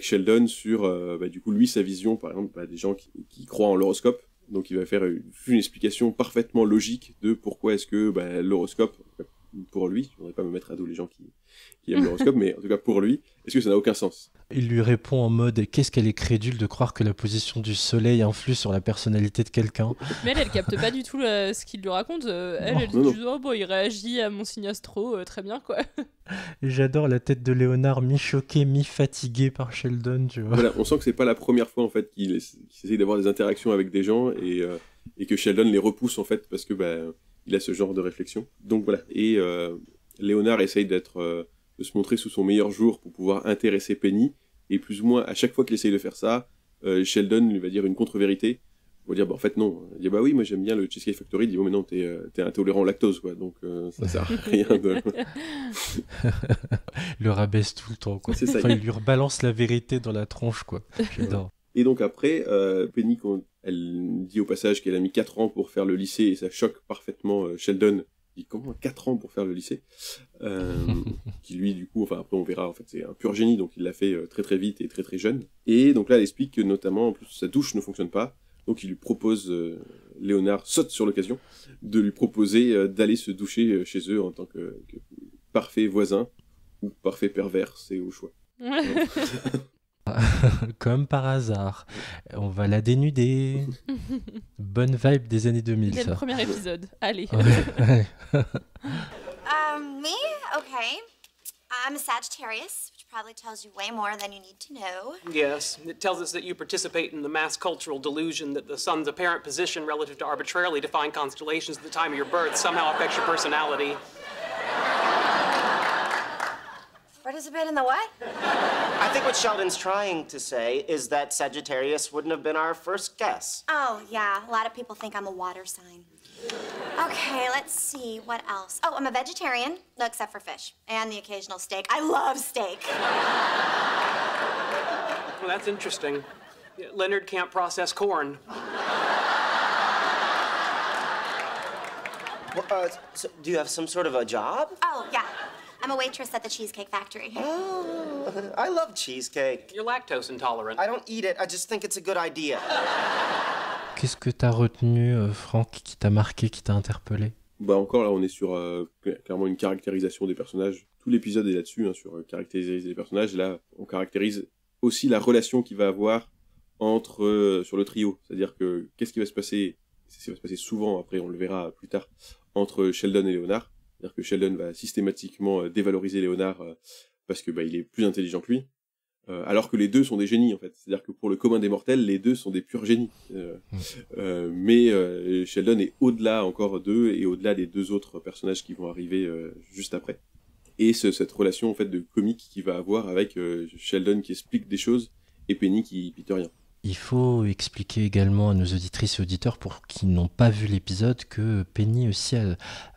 Sheldon sur, du coup, lui, sa vision, par exemple, des gens qui croient en l'horoscope. Donc il va faire une explication parfaitement logique de pourquoi est-ce que l'horoscope, pour lui, je ne voudrais pas me mettre à dos les gens qui aiment l'horoscope, mais en tout cas pour lui, est-ce que ça n'a aucun sens? Il lui répond en mode « Qu'est-ce qu'elle est crédule de croire que la position du soleil influe sur la personnalité de quelqu'un ?» Mais elle capte pas du tout ce qu'il lui raconte. Elle dit « Oh bon, il réagit à mon signe astro, très bien quoi. » J'adore la tête de Léonard, mi-choqué, mi-fatigué par Sheldon, tu vois. Voilà, on sent que c'est pas la première fois en fait qu'il essaie d'avoir des interactions avec des gens et que Sheldon les repousse en fait parce que il a ce genre de réflexion. Donc voilà, et Léonard essaye de se montrer sous son meilleur jour pour pouvoir intéresser Penny, et plus ou moins à chaque fois qu'il essaye de faire ça, Sheldon lui va dire une contre-vérité. Il va dire en fait non. Il dit oui, moi j'aime bien le Cheesecake Factory. Il dit mais non, t'es intolérant au lactose quoi, donc ça sert à rien de. Le rabaisse tout le temps quoi. C'est ça. Enfin, il lui rebalance la vérité dans la tronche quoi. J'adore. Et donc après, Penny, elle dit au passage qu'elle a mis 4 ans pour faire le lycée, et ça choque parfaitement Sheldon. Il dit comment 4 ans pour faire le lycée, qui lui du coup, enfin après on verra, en fait c'est un pur génie, donc il l'a fait très très vite et très très jeune. Et donc là elle explique que notamment en plus sa douche ne fonctionne pas, donc il lui propose, Léonard saute sur l'occasion de lui proposer d'aller se doucher chez eux en tant que parfait voisin ou parfait pervers, c'est au choix. Comme par hasard, on va la dénuder. Bonne vibe des années 2000, Dès ça. le premier épisode. Allez. Ouais. Me? Okay. I'm a Sagittarius, which probably tells you way more than you need to know. Yes, it tells us that you participate in the mass cultural delusion that the sun's apparent position relative to arbitrarily defined constellations at the time of your birth somehow affects your personality. Participate in the what? I think what Sheldon's trying to say is that Sagittarius wouldn't have been our first guess. Oh, yeah. A lot of people think I'm a water sign. Okay, let's see. What else? Oh, I'm a vegetarian, except for fish. And the occasional steak. I love steak. Well, that's interesting. Leonard can't process corn. Well, so do you have some sort of a job? Oh, yeah. I'm a waitress at the Cheesecake Factory. Oh, I love cheesecake. You're lactose intolerant. I don't eat it, I just think it's a good idea. Qu'est-ce que t'as retenu, Franck, qui t'a marqué, qui t'a interpellé? Encore là, on est sur clairement une caractérisation des personnages. Tout l'épisode est là-dessus, sur caractériser les personnages. Là, on caractérise aussi la relation qu'il va avoir sur le trio. C'est-à-dire que qu'est-ce qui va se passer, ce qui va se passer souvent, après on le verra plus tard, entre Sheldon et Léonard. C'est-à-dire que Sheldon va systématiquement dévaloriser Léonard parce que il est plus intelligent que lui, alors que les deux sont des génies en fait. C'est-à-dire que pour le commun des mortels, les deux sont des purs génies. Mais Sheldon est au-delà encore d'eux et au-delà des deux autres personnages qui vont arriver juste après. Et cette relation en fait de comique qu'il va avoir avec Sheldon qui explique des choses et Penny qui pite rien. Il faut expliquer également à nos auditrices et auditeurs, pour qui n'ont pas vu l'épisode, que Penny aussi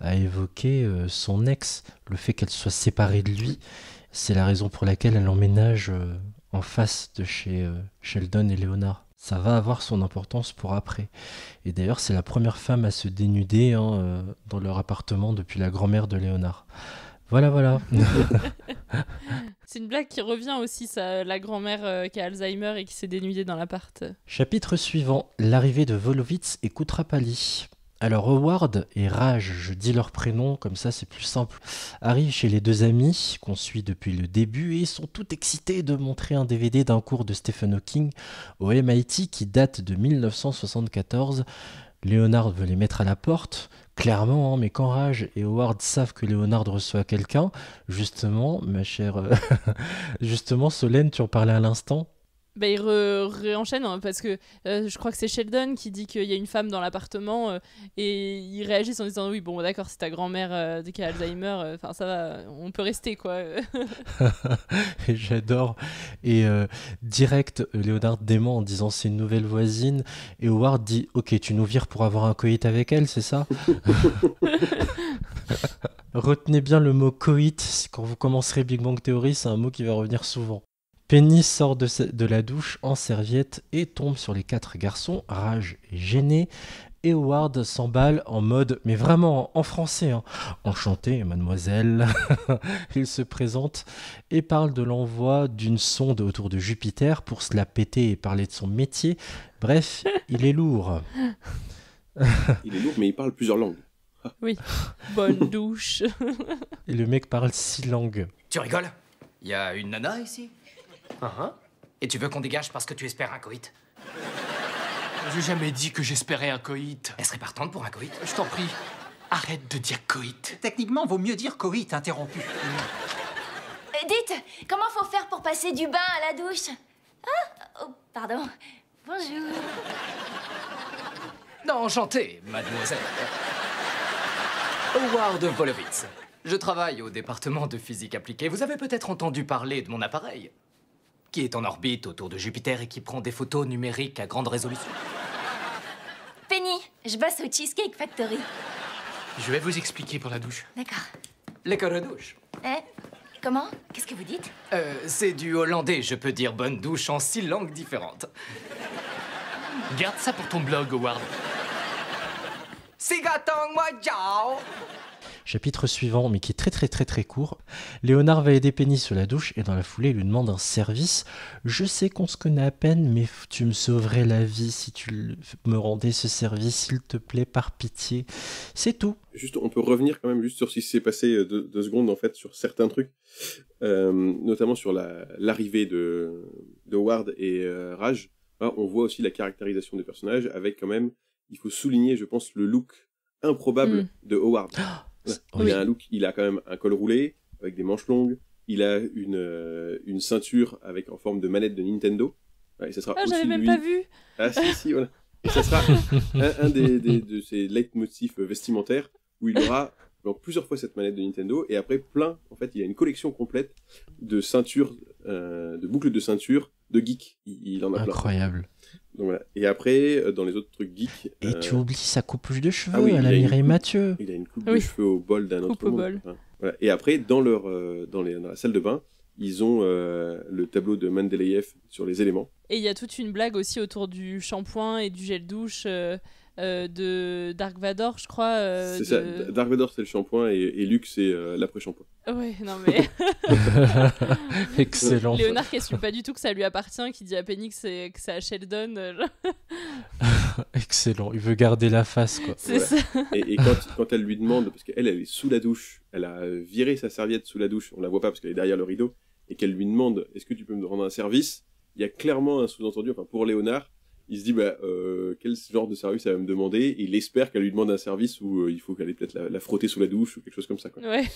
a évoqué son ex, le fait qu'elle soit séparée de lui. C'est la raison pour laquelle elle emménage en face de chez Sheldon et Léonard. Ça va avoir son importance pour après. Et d'ailleurs, c'est la première femme à se dénuder dans leur appartement depuis la grand-mère de Léonard. Voilà. C'est une blague qui revient aussi, ça, la grand-mère qui a Alzheimer et qui s'est dénudée dans l'appart. Chapitre suivant, l'arrivée de Wolowitz et Kutrapali. Alors Howard et Raj, je dis leur prénom, comme ça c'est plus simple, arrivent chez les deux amis qu'on suit depuis le début et sont tout excités de montrer un DVD d'un cours de Stephen Hawking au MIT qui date de 1974. Léonard veut les mettre à la porte, clairement, mais quand Raj et Howard savent que Léonard reçoit quelqu'un, justement, ma chère... justement, Solène, tu en parlais à l'instant. Il réenchaîne parce que je crois que c'est Sheldon qui dit qu'il y a une femme dans l'appartement et ils réagissent en disant oui bon d'accord c'est ta grand-mère qui a Alzheimer, enfin ça va, on peut rester quoi. J'adore. Et direct Léonard dément en disant c'est une nouvelle voisine et Howard dit ok tu nous vires pour avoir un coït avec elle, c'est ça? Retenez bien le mot coït quand vous commencerez Big Bang Theory, c'est un mot qui va revenir souvent. Penny sort de la douche en serviette et tombe sur les 4 garçons. Raj est gêné et Howard s'emballe en mode, mais vraiment en français, hein. Enchanté, mademoiselle. Il se présente et parle de l'envoi d'une sonde autour de Jupiter pour se la péter et parler de son métier. Bref, il est lourd. Il est lourd, mais il parle plusieurs langues. Oui, bonne douche. Et le mec parle 6 langues. Tu rigoles? Y a une nana ici? Et tu veux qu'on dégage parce que tu espères un coït? J'ai jamais dit que j'espérais un coït. Elle serait partante pour un coït? Je t'en prie, arrête de dire coït. Techniquement, vaut mieux dire coït interrompu. Dites, comment faut faire pour passer du bain à la douche? Ah, oh, pardon. Bonjour. Non, enchanté, mademoiselle. Howard Wolowitz. Je travaille au département de physique appliquée. Vous avez peut-être entendu parler de mon appareil, qui est en orbite autour de Jupiter et qui prend des photos numériques à grande résolution. Penny, je bosse au Cheesecake Factory. Je vais vous expliquer pour la douche. D'accord. L'école de douche. Comment? Qu'est-ce que vous dites? C'est du hollandais, je peux dire bonne douche en 6 langues différentes. Garde ça pour ton blog, Howard. Sigatong moi jiao. Chapitre suivant, mais qui est très court. Léonard va aider Penny sur la douche et dans la foulée, il lui demande un service. Je sais qu'on se connaît à peine, mais tu me sauverais la vie si tu me rendais ce service, s'il te plaît, par pitié. C'est tout. Juste, on peut revenir quand même juste sur ce qui s'est passé 2 secondes, en fait, sur certains trucs. Notamment sur l'arrivée de Howard et Raj. On voit aussi la caractérisation des personnages avec quand même, il faut souligner, je pense, le look improbable de Howard. Il a un look, il a quand même un col roulé avec des manches longues, il a une ceinture avec en forme de manette de Nintendo. Et ça sera aussi j'avais même lui... pas vu. Ah si, voilà. Et ça sera un de ses leitmotifs vestimentaires où il aura donc plusieurs fois cette manette de Nintendo et après en fait, il a une collection complète de ceintures, de boucles de ceinture de geek. Il en a plein. Incroyable. Donc voilà. Et après, dans les autres trucs geeks... Et tu oublies sa coupe de cheveux à la Mireille Mathieu. Il a une coupe de cheveux au bol d'un autre monde. Voilà. Et après, dans la salle de bain, ils ont le tableau de Mendeleïev sur les éléments. Et il y a toute une blague aussi autour du shampoing et du gel douche de Dark Vador, je crois. C'est ça, Dark Vador c'est le shampoing et Luke c'est l'après-shampoing. Ouais, non mais... Excellent. Léonard qui assume pas du tout que ça lui appartient, qui dit à Penny que c'est à Sheldon. Excellent, il veut garder la face, quoi. C'est ça. Et quand elle lui demande, parce qu'elle est sous la douche, elle a viré sa serviette sous la douche, on la voit pas parce qu'elle est derrière le rideau, et qu'elle lui demande, est-ce que tu peux me rendre un service? Il y a clairement un sous-entendu, enfin pour Léonard, il se dit, quel genre de service elle va me demander, et il espère qu'elle lui demande un service où il faut qu'elle ait peut-être la frotter sous la douche, ou quelque chose comme ça, quoi. Ouais.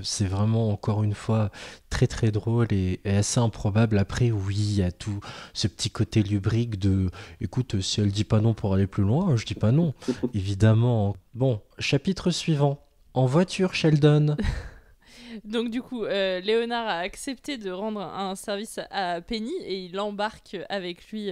C'est vraiment, encore une fois, très drôle et assez improbable. Après, oui, il y a tout ce petit côté lubrique de « Écoute, si elle dit pas non pour aller plus loin, je dis pas non. » Évidemment. Bon, chapitre suivant. En voiture, Sheldon. Donc du coup, Léonard a accepté de rendre un service à Penny et il embarque avec lui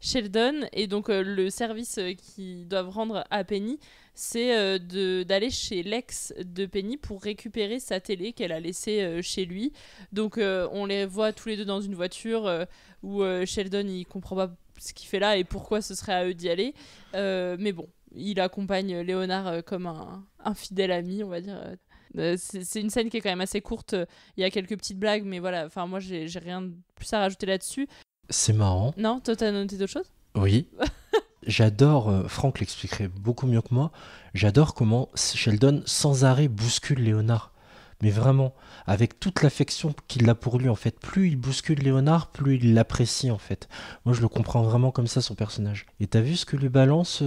Sheldon. Et donc le service qu'ils doivent rendre à Penny, c'est d'aller chez l'ex de Penny pour récupérer sa télé qu'elle a laissée chez lui. Donc on les voit tous les deux dans une voiture où Sheldon il comprend pas ce qu'il fait là et pourquoi ce serait à eux d'y aller. Mais bon, il accompagne Léonard comme un fidèle ami, on va dire. C'est une scène qui est quand même assez courte. Il y a quelques petites blagues, mais voilà. Enfin, moi, j'ai rien de plus à rajouter là-dessus. C'est marrant. Non, toi, t'as noté d'autres choses ? Oui. J'adore, Franck l'expliquerait beaucoup mieux que moi, j'adore comment Sheldon sans arrêt bouscule Léonard. Mais vraiment, avec toute l'affection qu'il a pour lui, en fait. Plus il bouscule Léonard, plus il l'apprécie, en fait. Moi, je le comprends vraiment comme ça, son personnage. Et t'as vu ce que lui balance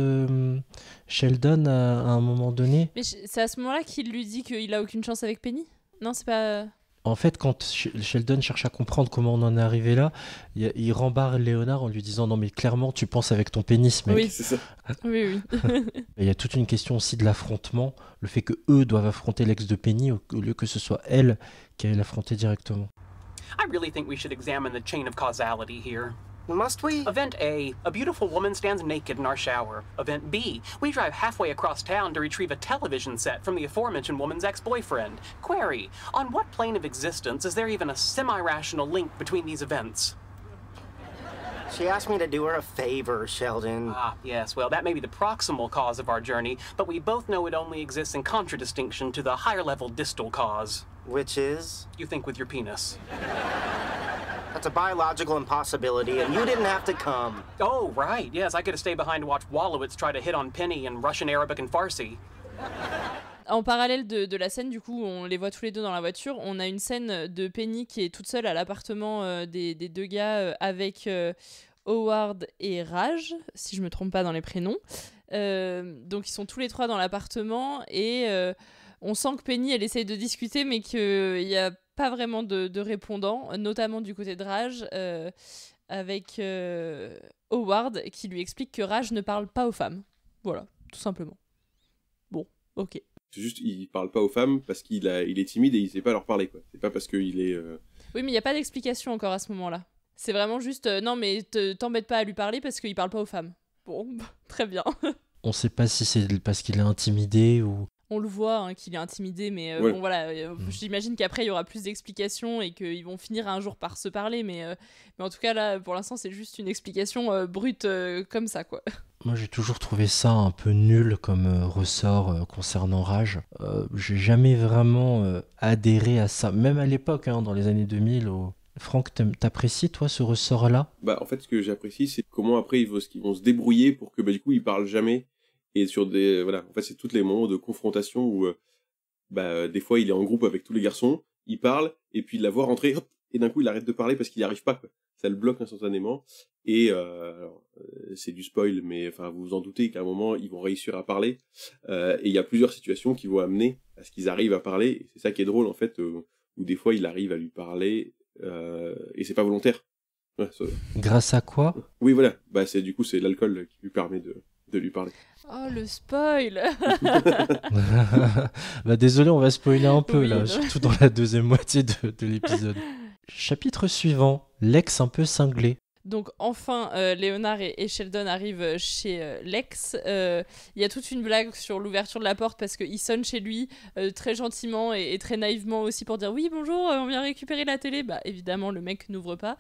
Sheldon à un moment donné ? Mais c'est à ce moment-là qu'il lui dit qu'il a aucune chance avec Penny ? Non, c'est pas... En fait, quand Sheldon cherche à comprendre comment on en est arrivé là, il rembarre Léonard en lui disant « Non mais clairement, tu penses avec ton pénis, mec. » Oui, c'est ça. Oui. Il y a toute une question aussi de l'affrontement, le fait que eux doivent affronter l'ex de Penny au lieu que ce soit elle qui aille l'affronter directement. I really think we should examine the chain of causality here. Must we? Event A, a beautiful woman stands naked in our shower. Event B, we drive halfway across town to retrieve a television set from the aforementioned woman's ex-boyfriend. Query, on what plane of existence is there even a semi-rational link between these events? She asked me to do her a favor, Sheldon. Ah, yes, well, that may be the proximal cause of our journey, but we both know it only exists in contradistinction to the higher-level distal cause. Which is? You think with your penis. That's a biological impossibility, and you didn't have to come. Oh, right, yes, I could have stayed behind to watch Wallowitz try to hit on Penny in Russian, Arabic, and Farsi. En parallèle de la scène, du coup, on les voit tous les deux dans la voiture. On a une scène de Penny qui est toute seule à l'appartement des deux gars avec Howard et Raj, si je me trompe pas dans les prénoms. Donc ils sont tous les trois dans l'appartement et on sent que Penny, elle essaye de discuter, mais qu'il n'y a pas vraiment de répondant, notamment du côté de Raj, avec Howard qui lui explique que Raj ne parle pas aux femmes. Voilà, tout simplement. Bon, ok. C'est juste, il parle pas aux femmes parce qu'il est timide et il sait pas leur parler, quoi. C'est pas parce qu'il est... Oui, mais il n'y a pas d'explication encore à ce moment-là. C'est vraiment juste, non, mais t'embête pas à lui parler parce qu'il parle pas aux femmes. Bon, très bien. On sait pas si c'est parce qu'il est intimidé ou... On le voit hein, qu'il est intimidé, mais ouais. bon voilà, j'imagine qu'après il y aura plus d'explications et qu'ils vont finir un jour par se parler, mais en tout cas là, pour l'instant, c'est juste une explication brute comme ça, quoi. Moi j'ai toujours trouvé ça un peu nul comme ressort concernant Raj. J'ai jamais vraiment adhéré à ça, même à l'époque, hein, dans les années 2000. Franck, t'apprécies toi ce ressort-là ? Bah en fait ce que j'apprécie c'est comment après ils vont se débrouiller pour que du coup ils parlent jamais. Et sur des... Voilà, en fait c'est tous les moments de confrontation où des fois il est en groupe avec tous les garçons, il parle, et puis il la voit rentrer, hop, et d'un coup il arrête de parler parce qu'il n'y arrive pas, quoi. Ça le bloque instantanément. Et c'est du spoil, mais enfin vous vous en doutez qu'à un moment ils vont réussir à parler. Et il y a plusieurs situations qui vont amener à ce qu'ils arrivent à parler. Et c'est ça qui est drôle en fait, où des fois il arrive à lui parler et c'est pas volontaire. Ouais, ça... Grâce à quoi ? Oui voilà, c'est du coup c'est l'alcool qui lui permet de lui parler. Oh le spoil. Désolé, on va spoiler un peu oui, là, surtout dans la deuxième moitié de l'épisode. Chapitre suivant, Lex un peu cinglé. Donc enfin, Léonard et Sheldon arrivent chez Lex. Il y a toute une blague sur l'ouverture de la porte parce qu'ils sonnent chez lui très gentiment et très naïvement aussi pour dire « Oui, bonjour, on vient récupérer la télé ». Bah évidemment, le mec n'ouvre pas.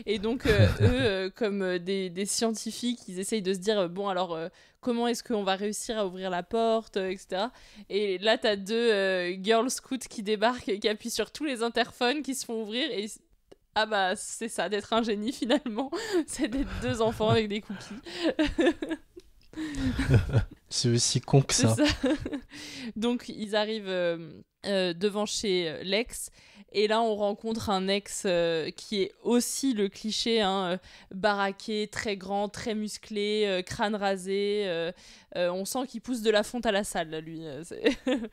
Et donc eux, comme des scientifiques, ils essayent de se dire « Bon alors, comment est-ce qu'on va réussir à ouvrir la porte, etc. » Et là, t'as deux girl scouts qui débarquent, qui appuient sur tous les interphones, qui se font ouvrir et... Ah bah c'est ça, d'être un génie finalement, c'est d'être deux enfants avec des cookies. C'est aussi con que ça. Donc ils arrivent devant chez Lex et là on rencontre un ex qui est aussi le cliché, hein, baraqué, très grand, très musclé, crâne rasé. On sent qu'il pousse de la fonte à la salle, là, lui.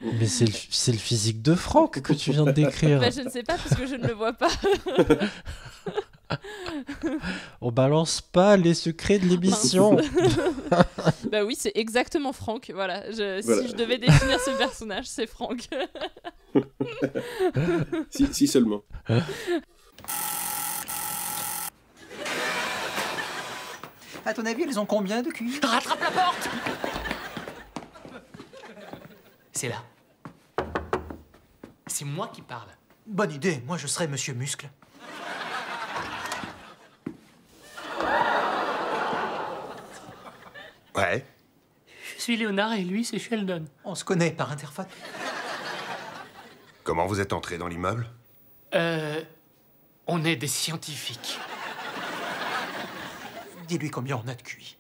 Mais c'est le physique de Franck que tu viens de décrire. Je ne sais pas parce que je ne le vois pas. On balance pas les secrets de l'émission. Bah oui, c'est exactement Franck. Voilà. Si je devais définir ce personnage, c'est Franck. si seulement. À ton avis, elles ont combien de QI ? Rattrape la porte! C'est là. C'est moi qui parle. Bonne idée, moi je serais Monsieur Muscle. Ouais. Je suis Léonard et lui, c'est Sheldon. On se connaît par interphone. Comment vous êtes entré dans l'immeuble ? On est des scientifiques. Dis-lui combien on a de QI.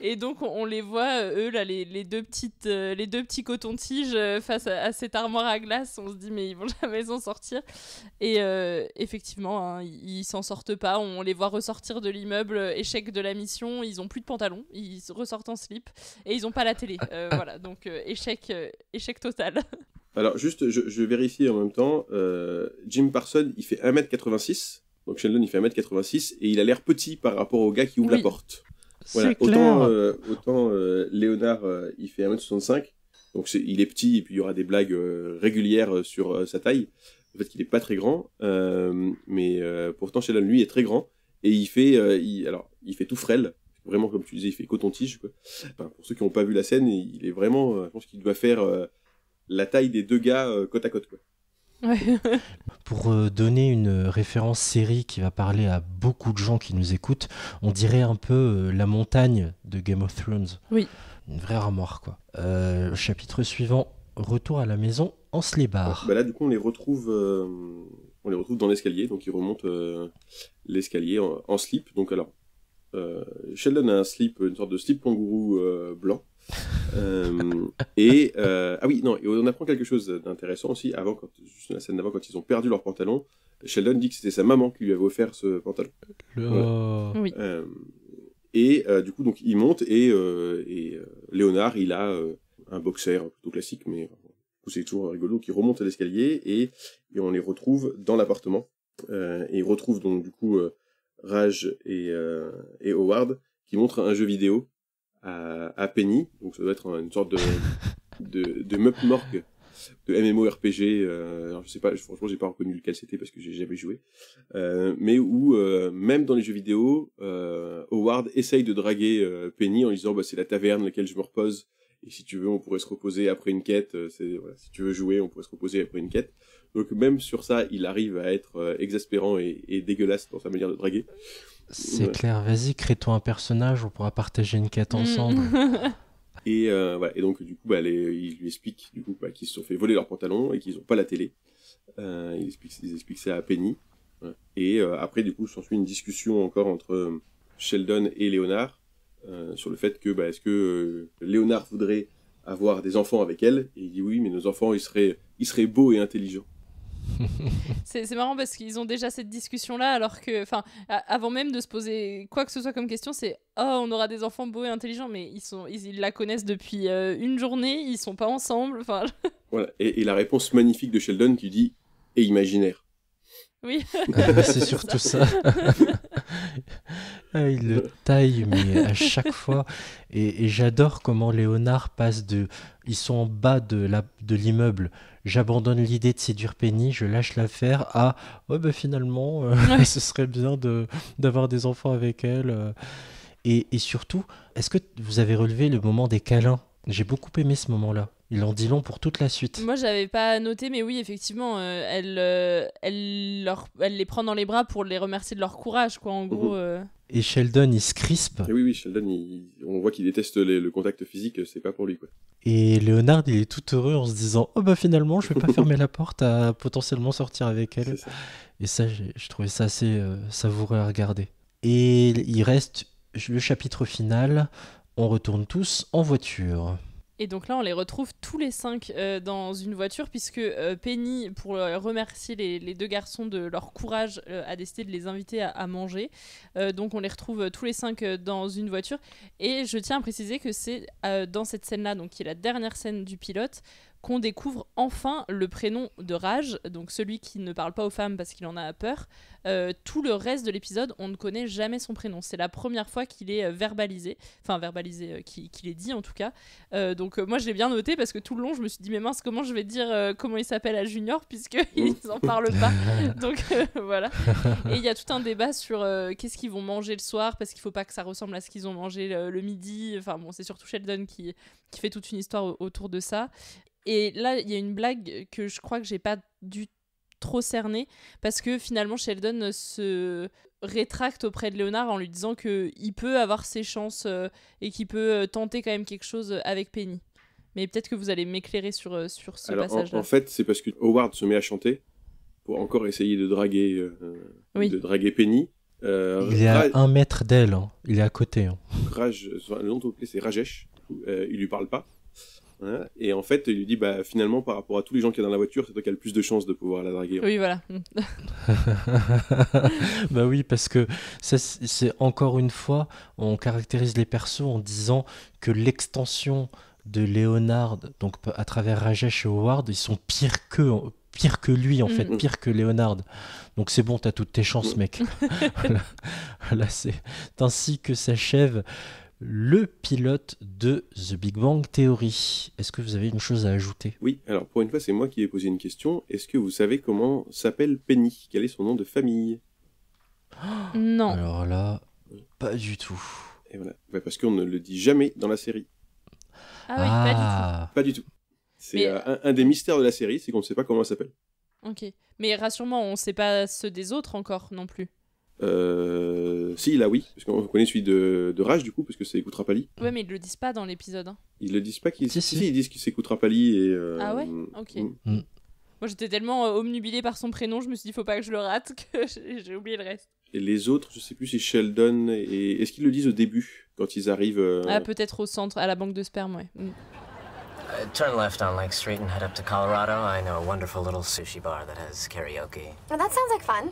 Et donc on les voit, eux là, les deux petits cotons-tiges face à cette armoire à glace. On se dit mais ils vont jamais s'en sortir. Et effectivement, hein, ils s'en sortent pas. On les voit ressortir de l'immeuble, échec de la mission. Ils ont plus de pantalon, ils ressortent en slip et ils ont pas la télé. Voilà, donc échec total. Alors juste, je vérifie en même temps. Jim Parsons, il fait 1m86. Donc Sheldon, il fait 1m86 et il a l'air petit par rapport au gars qui ouvre la porte. Voilà. Autant Léonard, il fait 1m65, donc il est petit et puis il y aura des blagues régulières sur sa taille. le fait qu'il est pas très grand, mais pourtant Sheldon lui est très grand et il fait tout frêle, vraiment comme tu disais, il fait coton-tige quoi. Enfin, pour ceux qui n'ont pas vu la scène, il est vraiment, je pense qu'il doit faire la taille des deux gars côte à côte quoi. Ouais. Pour donner une référence série qui va parler à beaucoup de gens qui nous écoutent, on dirait un peu la montagne de Game of Thrones. Oui. Une vraie armoire, quoi. Chapitre suivant, retour à la maison, Ansleybar. Bah là, du coup, on les retrouve dans l'escalier, donc ils remontent l'escalier en slip. Donc alors, Sheldon a un slip, une sorte de slip kangourou blanc. Et on apprend quelque chose d'intéressant aussi juste la scène d'avant, quand ils ont perdu leur pantalon. Sheldon dit que c'était sa maman qui lui avait offert ce pantalon. Oui. Et du coup, donc il monte et Léonard, il a un boxer plutôt classique, mais c'est toujours rigolo. Qui remonte à l'escalier et on les retrouve dans l'appartement. Et ils retrouvent donc du coup Raj et Howard qui montrent un jeu vidéo à Penny, donc ça doit être une sorte de Mup Morgue, de MMORPG, alors je sais pas, franchement j'ai pas reconnu lequel c'était parce que j'ai jamais joué, mais où même dans les jeux vidéo, Howard essaye de draguer Penny en lui disant c'est la taverne dans laquelle je me repose, et si tu veux on pourrait se reposer après une quête, si tu veux jouer on pourrait se reposer après une quête. Donc même sur ça il arrive à être exaspérant et dégueulasse dans sa manière de draguer. C'est clair, vas-y, crée-toi un personnage, on pourra partager une quête ensemble. Et donc du coup, il lui explique qu'ils se sont fait voler leurs pantalons et qu'ils n'ont pas la télé. Ils expliquent ça à Penny. Et après, du coup, s'ensuit une discussion encore entre Sheldon et Léonard sur le fait que est-ce que Léonard voudrait avoir des enfants avec elle, et il dit oui, mais nos enfants ils seraient beaux et intelligents. C'est marrant parce qu'ils ont déjà cette discussion-là, alors que, avant même de se poser quoi que ce soit comme question, c'est on aura des enfants beaux et intelligents, mais ils la connaissent depuis une journée, ils sont pas ensemble. Voilà. Et la réponse magnifique de Sheldon qui dit et imaginaire. Oui. C'est surtout ça. Il le taille, mais à chaque fois. Et j'adore comment Léonard passe ils sont en bas de l'immeuble. J'abandonne l'idée de séduire Penny, je lâche l'affaire à finalement, ce serait bien d'avoir des enfants avec elle. Et surtout, est-ce que vous avez relevé le moment des câlins ? J'ai beaucoup aimé ce moment-là. Il en dit long pour toute la suite. Moi, j'avais pas noté, mais oui, effectivement, elle les prend dans les bras pour les remercier de leur courage, quoi, en gros. Et Sheldon, il se crispe. Et oui, Sheldon, on voit qu'il déteste le contact physique, c'est pas pour lui, quoi. Et Léonard, il est tout heureux en se disant finalement, je vais pas fermer la porte à potentiellement sortir avec elle. Ça. Et ça, je trouvais ça assez savoureux à regarder. Et il reste le chapitre final. On retourne tous en voiture. Et donc là, on les retrouve tous les 5 dans une voiture, puisque Penny, pour remercier les deux garçons de leur courage, a décidé de les inviter à manger. Donc on les retrouve tous les 5 dans une voiture. Et je tiens à préciser que c'est dans cette scène-là, donc qui est la dernière scène du pilote, qu'on découvre enfin le prénom de Raj, donc celui qui ne parle pas aux femmes parce qu'il en a peur. Tout le reste de l'épisode, on ne connaît jamais son prénom. C'est la première fois qu'il est verbalisé, qu'il est dit en tout cas. Donc moi je l'ai bien noté parce que tout le long je me suis dit mais mince, comment je vais dire comment il s'appelle à Junior puisqu'ils n'en parlent pas. Donc voilà. Et il y a tout un débat sur qu'est-ce qu'ils vont manger le soir parce qu'il ne faut pas que ça ressemble à ce qu'ils ont mangé le midi. Enfin bon, c'est surtout Sheldon qui fait toute une histoire autour de ça. Et là, il y a une blague que je crois que j'ai pas dû trop cerner, parce que finalement, Sheldon se rétracte auprès de Léonard en lui disant qu'il peut avoir ses chances et qu'il peut tenter quand même quelque chose avec Penny. Mais peut-être que vous allez m'éclairer sur ce passage-là. En fait, c'est parce que Howard se met à chanter pour encore essayer de draguer, de draguer Penny. Il est à 1 mètre d'elle, hein. Il est à côté. Hein. Le nom de c'est Rajesh. Il lui parle pas. Hein, et en fait, il lui dit finalement, par rapport à tous les gens qu'il y a dans la voiture, c'est toi qui as le plus de chances de pouvoir la draguer. Oui, voilà. Oui, parce que ça, c'est encore une fois, on caractérise les persos en disant que l'extension de Léonard, donc à travers Rajesh et Howard, ils sont pires que lui, en fait, pire que Léonard. Donc c'est bon, t'as toutes tes chances, mec. Voilà, c'est ainsi que s'achève le pilote de The Big Bang Theory. Est-ce que vous avez une chose à ajouter ? Oui, alors pour une fois, c'est moi qui ai posé une question. Est-ce que vous savez comment s'appelle Penny ? Quel est son nom de famille ? Non. Alors là, pas du tout. Et voilà, parce qu'on ne le dit jamais dans la série. Ah oui, pas du tout. Pas du tout. C'est Mais... un des mystères de la série, c'est qu'on ne sait pas comment elle s'appelle. Ok. Mais rassure-moi, on sait pas ceux des autres encore non plus. Si, là oui, parce qu'on connaît celui de Raj du coup, parce que c'est Kutrapali. Ouais, mais ils le disent pas dans l'épisode. Hein. Ils le disent pas qu'ils... Si. ils disent que c'est Kutrapali et... Ah ouais ? Ok. Moi j'étais tellement omnubilée par son prénom, je me suis dit faut pas que je le rate que j'ai oublié le reste. Et les autres, je sais plus si Sheldon et... Est-ce qu'ils le disent au début, quand ils arrivent Ah, peut-être au centre, à la banque de sperme, ouais. Turn left on Lake Street and head up to Colorado. I know a wonderful little sushi bar that has karaoke. Well, that sounds like fun.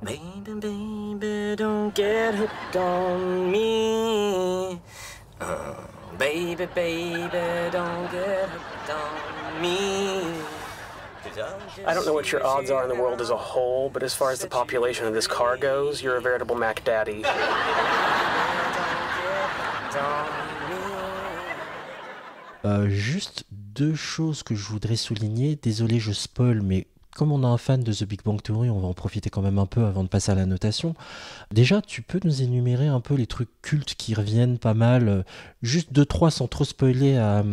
Baby, baby, don't get hooked on me. Baby, baby, don't get hooked on me. I don't know what your odds are in the world as a whole, but as far as the population of this car goes, you're a veritable Mac Daddy. Juste deux choses que je voudrais souligner. Désolé, je spoil, mais comme on a un fan de The Big Bang Theory, on va en profiter quand même un peu avant de passer à la notation. Déjà, tu peux nous énumérer un peu les trucs cultes qui reviennent pas mal, juste 2-3 sans trop spoiler à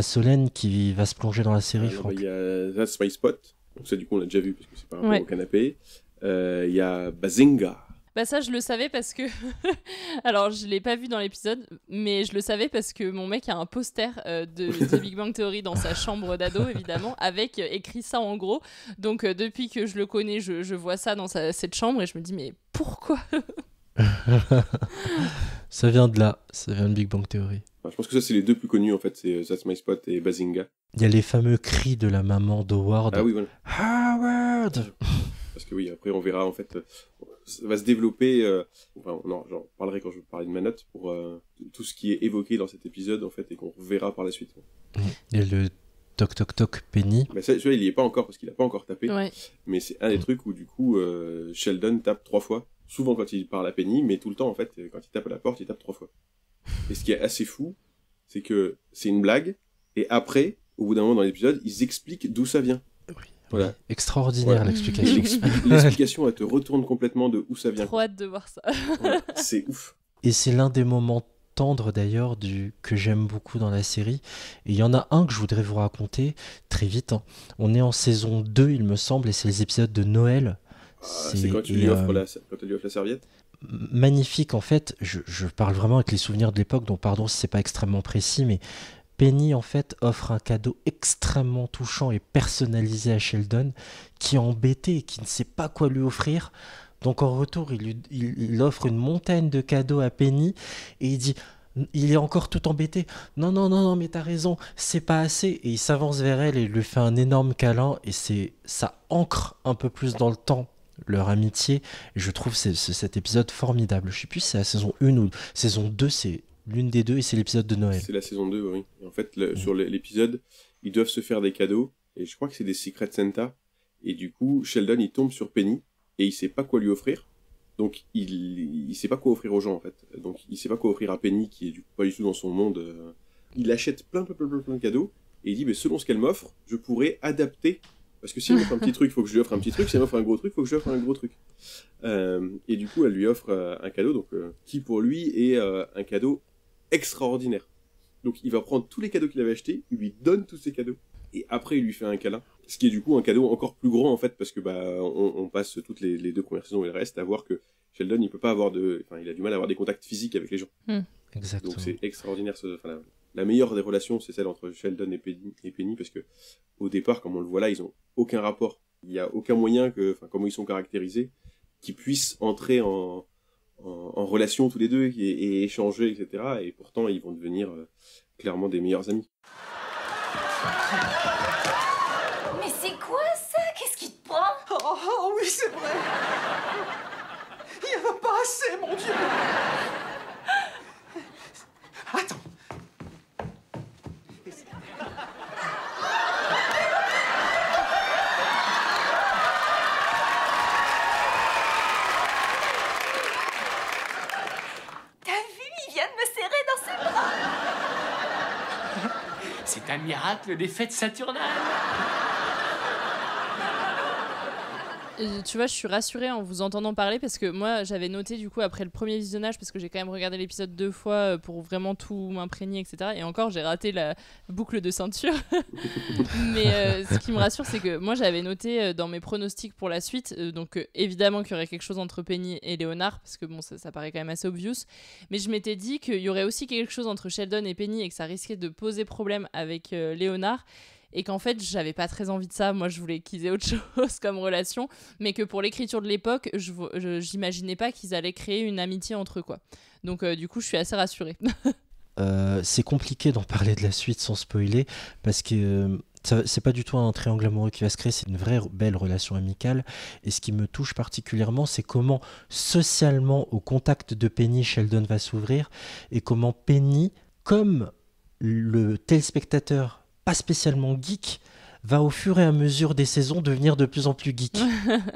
Solène qui va se plonger dans la série. Il y a That's My Spot, donc ça du coup on l'a déjà vu parce que c'est par rapport au canapé. Il y a Bazinga. Bah ça je le savais parce que alors je l'ai pas vu dans l'épisode mais je le savais parce que mon mec a un poster de The Big Bang Theory dans sa chambre d'ado évidemment avec écrit ça en gros donc depuis que je le connais je vois ça dans cette chambre et je me dis mais pourquoi Ça vient de là, ça vient de Big Bang Theory. Je pense que ça c'est les deux plus connus en fait, c'est That's My Spot et Bazinga. Il y a les fameux cris de la maman d'Howard. Ah oui voilà. Howard. Parce que oui, après on verra en fait, ça va se développer, j'en parlerai quand je vais parler de ma note, pour tout ce qui est évoqué dans cet épisode en fait et qu'on verra par la suite. Et le toc toc toc Penny. Bah ça, il y est pas encore parce qu'il a pas encore tapé, mais c'est un des trucs où du coup Sheldon tape 3 fois, souvent quand il parle à Penny, mais tout le temps en fait, quand il tape à la porte, il tape 3 fois. Et ce qui est assez fou, c'est que c'est une blague, et après, au bout d'un moment dans l'épisode, ils expliquent d'où ça vient. Voilà. Extraordinaire l'explication. L'explication, elle te retourne complètement de où ça vient. Trop hâte de voir ça. Voilà, c'est ouf. Et c'est l'un des moments tendres d'ailleurs que j'aime beaucoup dans la série. Et il y en a un que je voudrais vous raconter très vite. Hein. On est en saison 2, il me semble, et c'est les épisodes de Noël. C'est quand tu lui offres la serviette. Magnifique en fait. Je parle vraiment avec les souvenirs de l'époque, donc pardon si c'est pas extrêmement précis, mais Penny, en fait, offre un cadeau extrêmement touchant et personnalisé à Sheldon, qui est embêté et qui ne sait pas quoi lui offrir. Donc, en retour, il offre une montagne de cadeaux à Penny et il dit... Il est encore tout embêté. Non, mais t'as raison, c'est pas assez. Et il s'avance vers elle et lui fait un énorme câlin. Et ça ancre un peu plus dans le temps leur amitié. Et je trouve cet épisode formidable. Je sais plus si c'est la saison 1 ou saison 2, c'est... L'une des deux, et c'est l'épisode de Noël. C'est la saison 2, oui. Et en fait, sur l'épisode, ils doivent se faire des cadeaux, et je crois que c'est des Secret Santa, et du coup, Sheldon, il tombe sur Penny, et il sait pas quoi lui offrir, donc il sait pas quoi offrir aux gens, en fait. Donc il sait pas quoi offrir à Penny, qui est du coup pas du tout dans son monde. Il achète plein de cadeaux, et il dit, mais selon ce qu'elle m'offre, je pourrais adapter, parce que si elle m'offre un petit truc, il faut que je lui offre un petit truc, si elle m'offre un gros truc, il faut que je lui offre un gros truc. Et du coup, elle lui offre un cadeau, donc qui pour lui est un cadeau extraordinaire. Donc il va prendre tous les cadeaux qu'il avait achetés, il lui donne tous ses cadeaux, et après il lui fait un câlin, ce qui est du coup un cadeau encore plus grand en fait, parce que on passe toutes les 2 premières saisons et le reste à voir que Sheldon il peut pas avoir il a du mal à avoir des contacts physiques avec les gens. Exactement. Donc c'est extraordinaire. La meilleure des relations c'est celle entre Sheldon et Penny, parce que au départ, comme on le voit là, ils ont aucun rapport, il y a aucun moyen que, comment ils sont caractérisés, qu'ils puissent entrer en relation tous les deux et échanger, etc. Et pourtant, ils vont devenir clairement des meilleurs amis. Mais c'est quoi ça? Qu'est-ce qui te prend? Oh oui, c'est vrai. Il n'y en a pas assez, mon Dieu. Attends. c'est un miracle des fêtes saturnales. Tu vois, je suis rassurée en vous entendant parler parce que moi, j'avais noté du coup après le premier visionnage, parce que j'ai quand même regardé l'épisode 2 fois pour vraiment tout m'imprégner, etc. Et encore, j'ai raté la boucle de ceinture. Mais ce qui me rassure, c'est que moi, j'avais noté dans mes pronostics pour la suite, donc évidemment qu'il y aurait quelque chose entre Penny et Léonard, parce que bon, ça paraît quand même assez obvious. Mais je m'étais dit qu'il y aurait aussi quelque chose entre Sheldon et Penny et que ça risquait de poser problème avec Léonard. Et qu'en fait, j'avais pas très envie de ça. Moi, je voulais qu'ils aient autre chose comme relation, mais que pour l'écriture de l'époque, j'imaginais pas qu'ils allaient créer une amitié entre eux, quoi. Donc, du coup, je suis assez rassurée. C'est compliqué d'en parler de la suite sans spoiler, parce que c'est pas du tout un triangle amoureux qui va se créer, c'est une vraie belle relation amicale. Et ce qui me touche particulièrement, c'est comment socialement, au contact de Penny, Sheldon va s'ouvrir, et comment Penny, comme le téléspectateur pas spécialement geek, va au fur et à mesure des saisons devenir de plus en plus geek.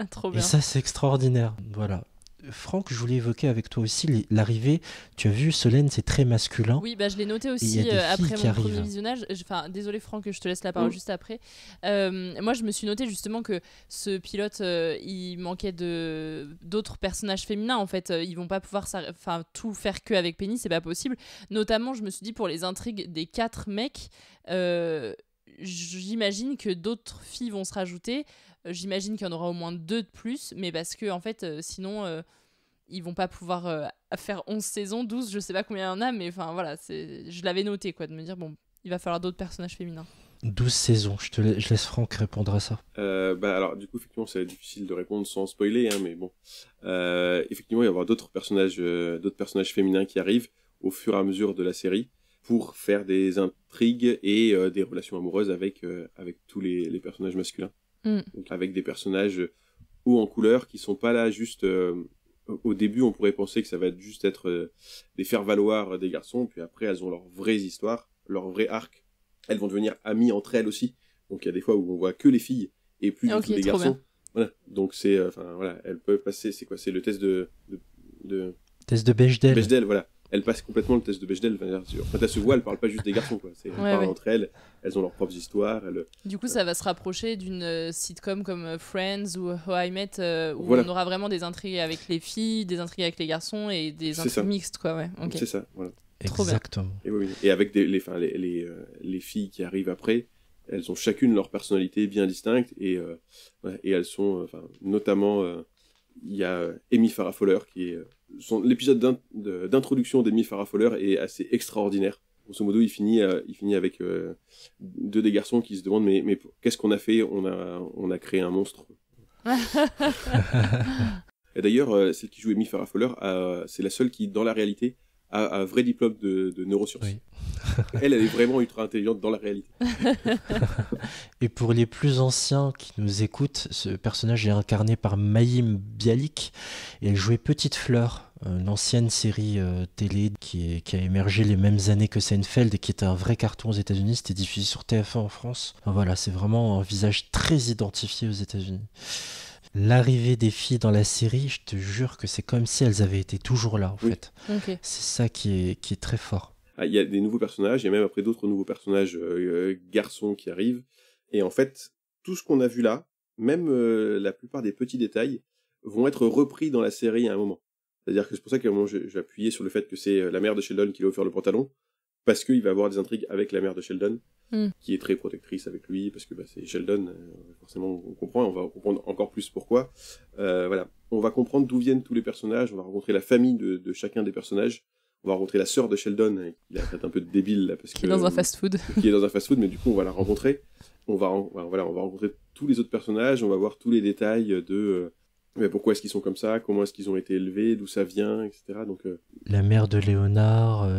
Trop bien. Et ça, c'est extraordinaire. Voilà. Franck, je voulais évoquer avec toi aussi l'arrivée. Tu as vu, Solène, c'est très masculin. Oui, bah, je l'ai noté aussi après mon premier visionnage. Enfin, désolé Franck, je te laisse la parole juste après. Moi, je me suis noté justement que ce pilote, il manquait d'autres personnages féminins. En fait, ils vont pas pouvoir tout faire que avec Penny, c'est pas possible. Notamment, je me suis dit pour les intrigues des 4 mecs. J'imagine que d'autres filles vont se rajouter. J'imagine qu'il y en aura au moins 2 de plus, mais parce que en fait, sinon, ils vont pas pouvoir faire 11 saisons, 12, je sais pas combien il y en a, mais enfin voilà, je l'avais noté, quoi, de me dire, bon, il va falloir d'autres personnages féminins. 12 saisons, je laisse Franck répondre à ça. Alors, du coup, effectivement, c'est difficile de répondre sans spoiler, hein, mais bon. Effectivement, il va y avoir d'autres personnages féminins qui arrivent au fur et à mesure de la série, pour faire des intrigues et des relations amoureuses avec tous les personnages masculins. Donc avec des personnages hauts en couleur qui sont pas là juste... au début, on pourrait penser que ça va juste être des faire-valoir des garçons, puis après, elles ont leurs vraies histoires, leur vrai arc. Elles vont devenir amies entre elles aussi. Donc il y a des fois où on voit que les filles et plus du tout les garçons. Voilà. Donc c'est... voilà, elles peuvent passer... C'est quoi? C'est le test de... Test de Bechdel. Bechdel, voilà. Elle passe complètement le test de Bechdel. Quand elle se voit, elle parle pas juste des garçons, quoi. Elles parlent entre elles, elles ont leurs propres histoires. Du coup, ça va se rapprocher d'une sitcom comme Friends ou How I Met, où on aura vraiment des intrigues avec les filles, des intrigues avec les garçons et des intrigues mixtes, quoi. Ouais. Okay. C'est ça, voilà. Exactement. Et avec les filles qui arrivent après, elles ont chacune leur personnalité bien distincte et elles sont, notamment, il y a Amy Farrah Fowler qui est... L'épisode d'introduction d'Amy Farrah Fowler est assez extraordinaire. Grosso modo, il finit avec 2 des garçons qui se demandent mais qu'est-ce qu'on a fait? On a créé un monstre. Et d'ailleurs, celle qui joue Amy Farrah Fowler, c'est la seule qui, dans la réalité, a un vrai diplôme de neurosciences. Oui. Elle est vraiment ultra intelligente dans la réalité. Et pour les plus anciens qui nous écoutent, ce personnage est incarné par Mayim Bialik et elle jouait Petite Fleur, une ancienne série télé qui a émergé les mêmes années que Seinfeld et qui était un vrai carton aux États-Unis. C'était diffusé sur TF1 en France. Enfin, voilà, c'est vraiment un visage très identifié aux États-Unis. L'arrivée des filles dans la série, je te jure que c'est comme si elles avaient été toujours là, en fait. Okay. C'est ça qui est très fort. Il y a des nouveaux personnages, il y a même après d'autres nouveaux personnages garçons qui arrivent. Et en fait, tout ce qu'on a vu là, même la plupart des petits détails, vont être repris dans la série à un moment. C'est-à-dire que c'est pour ça qu'à un moment, j'ai appuyé sur le fait que c'est la mère de Sheldon qui lui a offert le pantalon, parce qu'il va avoir des intrigues avec la mère de Sheldon, qui est très protectrice avec lui, parce que c'est Sheldon, forcément on comprend, on va comprendre encore plus pourquoi. Voilà, on va comprendre d'où viennent tous les personnages, on va rencontrer la famille de chacun des personnages, on va rencontrer la sœur de Sheldon, qui est peut-être un peu débile là, parce qui est dans un fast-food. Qui est dans un fast-food, mais du coup on va la rencontrer. On va rencontrer tous les autres personnages, on va voir tous les détails de mais pourquoi est-ce qu'ils sont comme ça, comment est-ce qu'ils ont été élevés, d'où ça vient, etc. Donc, la mère de Léonard,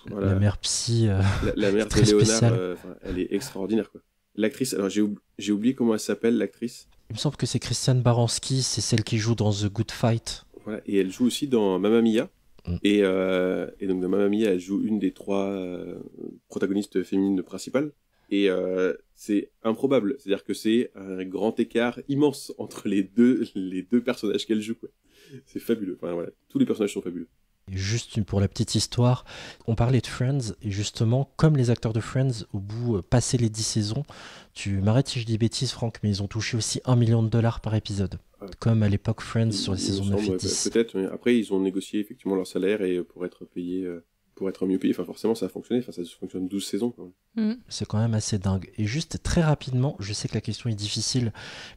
la mère psy, la mère de Léonard, elle est extraordinaire, quoi. L'actrice, alors j'ai oublié comment elle s'appelle, l'actrice. Il me semble que c'est Christiane Baranski, c'est celle qui joue dans The Good Fight. Voilà, et elle joue aussi dans Mamma Mia. Et donc dans Mamma Mia, elle joue une des 3 protagonistes féminines principales. Et c'est improbable, c'est-à-dire que c'est un grand écart immense entre les deux personnages qu'elle joue, quoi. C'est fabuleux. Enfin, voilà, tous les personnages sont fabuleux. Et juste pour la petite histoire, on parlait de Friends, et justement, comme les acteurs de Friends, au bout, passé les 10 saisons, tu m'arrêtes si je dis bêtises, Franck, mais ils ont touché aussi $1 million par épisode, comme à l'époque Friends sur les saisons 9 et 10. Peut-être, mais après, ils ont négocié effectivement leur salaire et pour être payés, pour être mieux payés. Enfin, forcément, ça a fonctionné. Enfin, ça fonctionne 12 saisons, quand même. C'est quand même assez dingue. Et juste très rapidement, je sais que la question est difficile,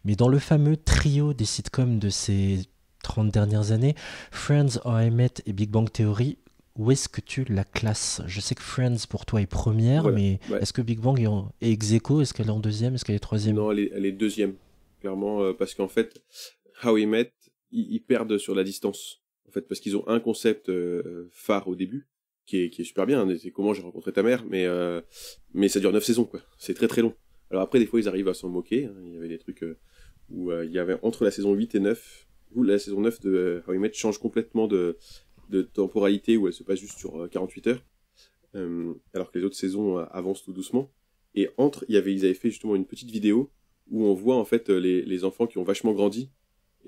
mais dans le fameux trio des sitcoms de ces 30 dernières années, Friends, How I Met et Big Bang Theory, où est-ce que tu la classes? Je sais que Friends pour toi est première, voilà, mais est-ce que Big Bang est ex aequo? Est-ce qu'elle est en deuxième? Est-ce qu'elle est troisième? Non, elle est deuxième, clairement, parce qu'en fait, How I Met, ils perdent sur la distance, en fait, parce qu'ils ont un concept phare au début, qui est super bien, c'est comment j'ai rencontré ta mère, mais ça dure 9 saisons, quoi. C'est très très long. Alors après, des fois, ils arrivent à s'en moquer, hein. Il y avait des trucs où il y avait entre la saison 8 et 9, où la saison 9 de How I Met change complètement de temporalité, où elle se passe juste sur 48 heures, alors que les autres saisons avancent tout doucement. Et ils avaient fait justement une petite vidéo où on voit en fait les enfants qui ont vachement grandi,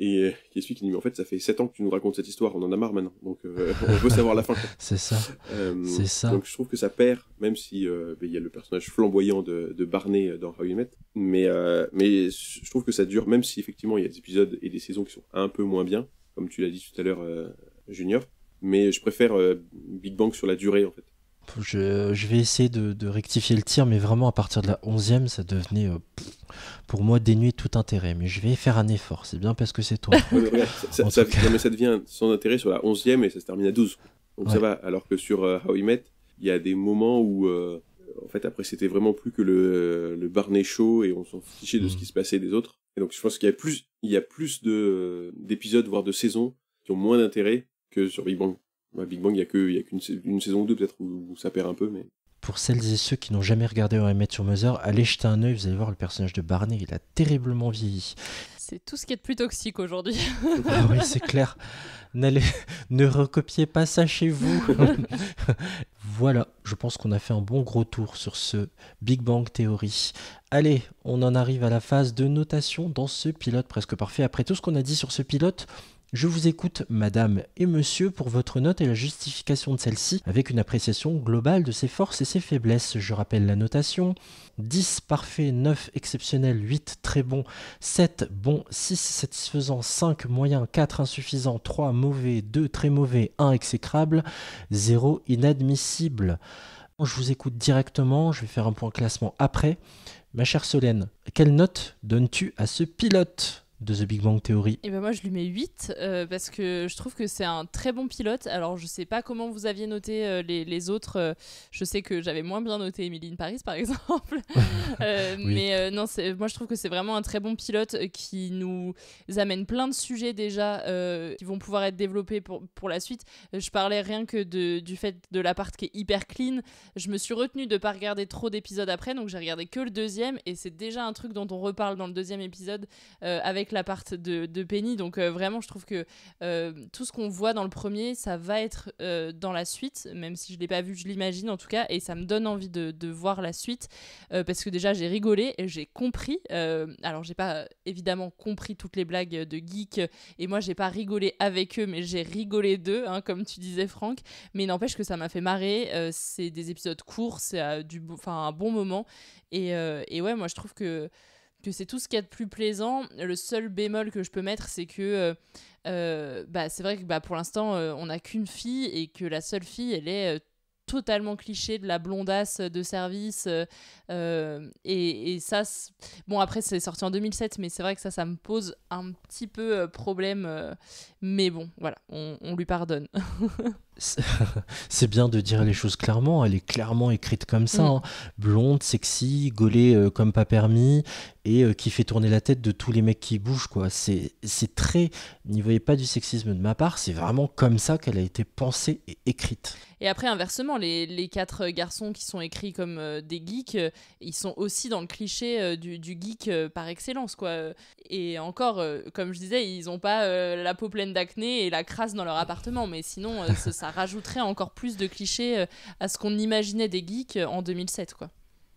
et qui explique, mais en fait ça fait 7 ans que tu nous racontes cette histoire, on en a marre maintenant, donc on veut savoir la fin. C'est ça. C'est ça. Donc je trouve que ça perd, même si il y a le personnage flamboyant de Barney dans How I Met, mais je trouve que ça dure, même si effectivement il y a des épisodes et des saisons qui sont un peu moins bien, comme tu l'as dit tout à l'heure, Junior, mais je préfère Big Bang sur la durée, en fait. Je vais essayer de rectifier le tir, mais vraiment à partir de la 11e, ça devenait pour moi dénué de tout intérêt. Mais je vais faire un effort, c'est bien parce que c'est toi. Regarde, ça devient sans intérêt sur la 11e et ça se termine à 12. Donc ça va, alors que sur How I Met, il y a des moments où, en fait, après c'était vraiment plus que le Barney Show et on s'en fichait de ce qui se passait des autres. Et donc je pense qu'il y a plus d'épisodes, voire de saisons, qui ont moins d'intérêt que sur Big Bang. Big Bang, il y a qu'une saison ou deux peut-être où ça perd un peu, mais... Pour celles et ceux qui n'ont jamais regardé How I Met Your Mother, allez jeter un œil, vous allez voir le personnage de Barney, il a terriblement vieilli. C'est tout ce qui est de plus toxique aujourd'hui. Ah oui, c'est clair. Ne recopiez pas ça chez vous. Voilà, je pense qu'on a fait un bon gros tour sur ce Big Bang Theory. Allez, on en arrive à la phase de notation dans ce pilote presque parfait. Après tout ce qu'on a dit sur ce pilote, je vous écoute, madame et monsieur, pour votre note et la justification de celle-ci, avec une appréciation globale de ses forces et ses faiblesses. Je rappelle la notation: 10 parfait, 9 exceptionnel, 8 très bon, 7 bon, 6 satisfaisant, 5 moyen, 4 insuffisant, 3 mauvais, 2 très mauvais, 1 exécrable, 0 inadmissible. Je vous écoute directement, je vais faire un point classement après. Ma chère Solène, quelle note donnes-tu à ce pilote de The Big Bang Theory? Et ben moi je lui mets 8 parce que je trouve que c'est un très bon pilote. Alors je sais pas comment vous aviez noté les autres, je sais que j'avais moins bien noté Emily in Paris par exemple. Oui. Mais non, moi je trouve que c'est vraiment un très bon pilote qui nous amène plein de sujets déjà qui vont pouvoir être développés pour la suite. Je parlais rien que du fait de l'appart qui est hyper clean. Je me suis retenue de pas regarder trop d'épisodes après, donc j'ai regardé que le deuxième et c'est déjà un truc dont on reparle dans le deuxième épisode avec l'appart de Penny. Donc vraiment je trouve que tout ce qu'on voit dans le premier, ça va être dans la suite, même si je l'ai pas vu, je l'imagine en tout cas, et ça me donne envie de voir la suite parce que déjà j'ai rigolé et j'ai compris, alors j'ai pas évidemment compris toutes les blagues de geek et moi j'ai pas rigolé avec eux, mais j'ai rigolé d'eux, hein, comme tu disais Franck, mais n'empêche que ça m'a fait marrer. C'est des épisodes courts, c'est un bon moment et ouais, moi je trouve que c'est tout ce qu'il y a de plus plaisant. Le seul bémol que je peux mettre, c'est que c'est vrai que pour l'instant, on n'a qu'une fille et que la seule fille, elle est totalement cliché de la blondasse de service. Et ça, bon, après, c'est sorti en 2007, mais c'est vrai que ça me pose un petit peu problème. Mais bon, voilà, on lui pardonne. C'est bien de dire les choses clairement, elle est clairement écrite comme ça, hein. Blonde, sexy, gaulée comme pas permis, et qui fait tourner la tête de tous les mecs qui bougent, quoi. C'est très, n'y voyez pas du sexisme de ma part, c'est vraiment comme ça qu'elle a été pensée et écrite. Et après, inversement, les 4 garçons qui sont écrits comme des geeks, ils sont aussi dans le cliché du geek par excellence, quoi. Et encore, comme je disais, ils n'ont pas la peau pleine d'acné et la crasse dans leur appartement, mais sinon, ça rajouterait encore plus de clichés à ce qu'on imaginait des geeks en 2007, quoi.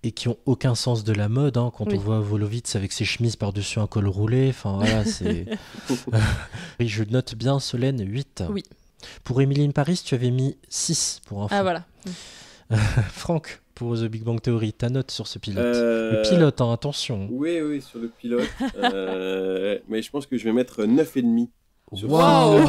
Et qui ont aucun sens de la mode, hein, quand on voit Volovitz avec ses chemises par-dessus un col roulé, enfin voilà, c'est... Je note bien Solène 8. Oui. Pour Emily in Paris, tu avais mis 6 pour info. Ah voilà. Franck, pour The Big Bang Theory, ta note sur ce pilote. Le pilote, hein, attention. Oui, sur le pilote. Mais je pense que je vais mettre 9,5 sur Wow.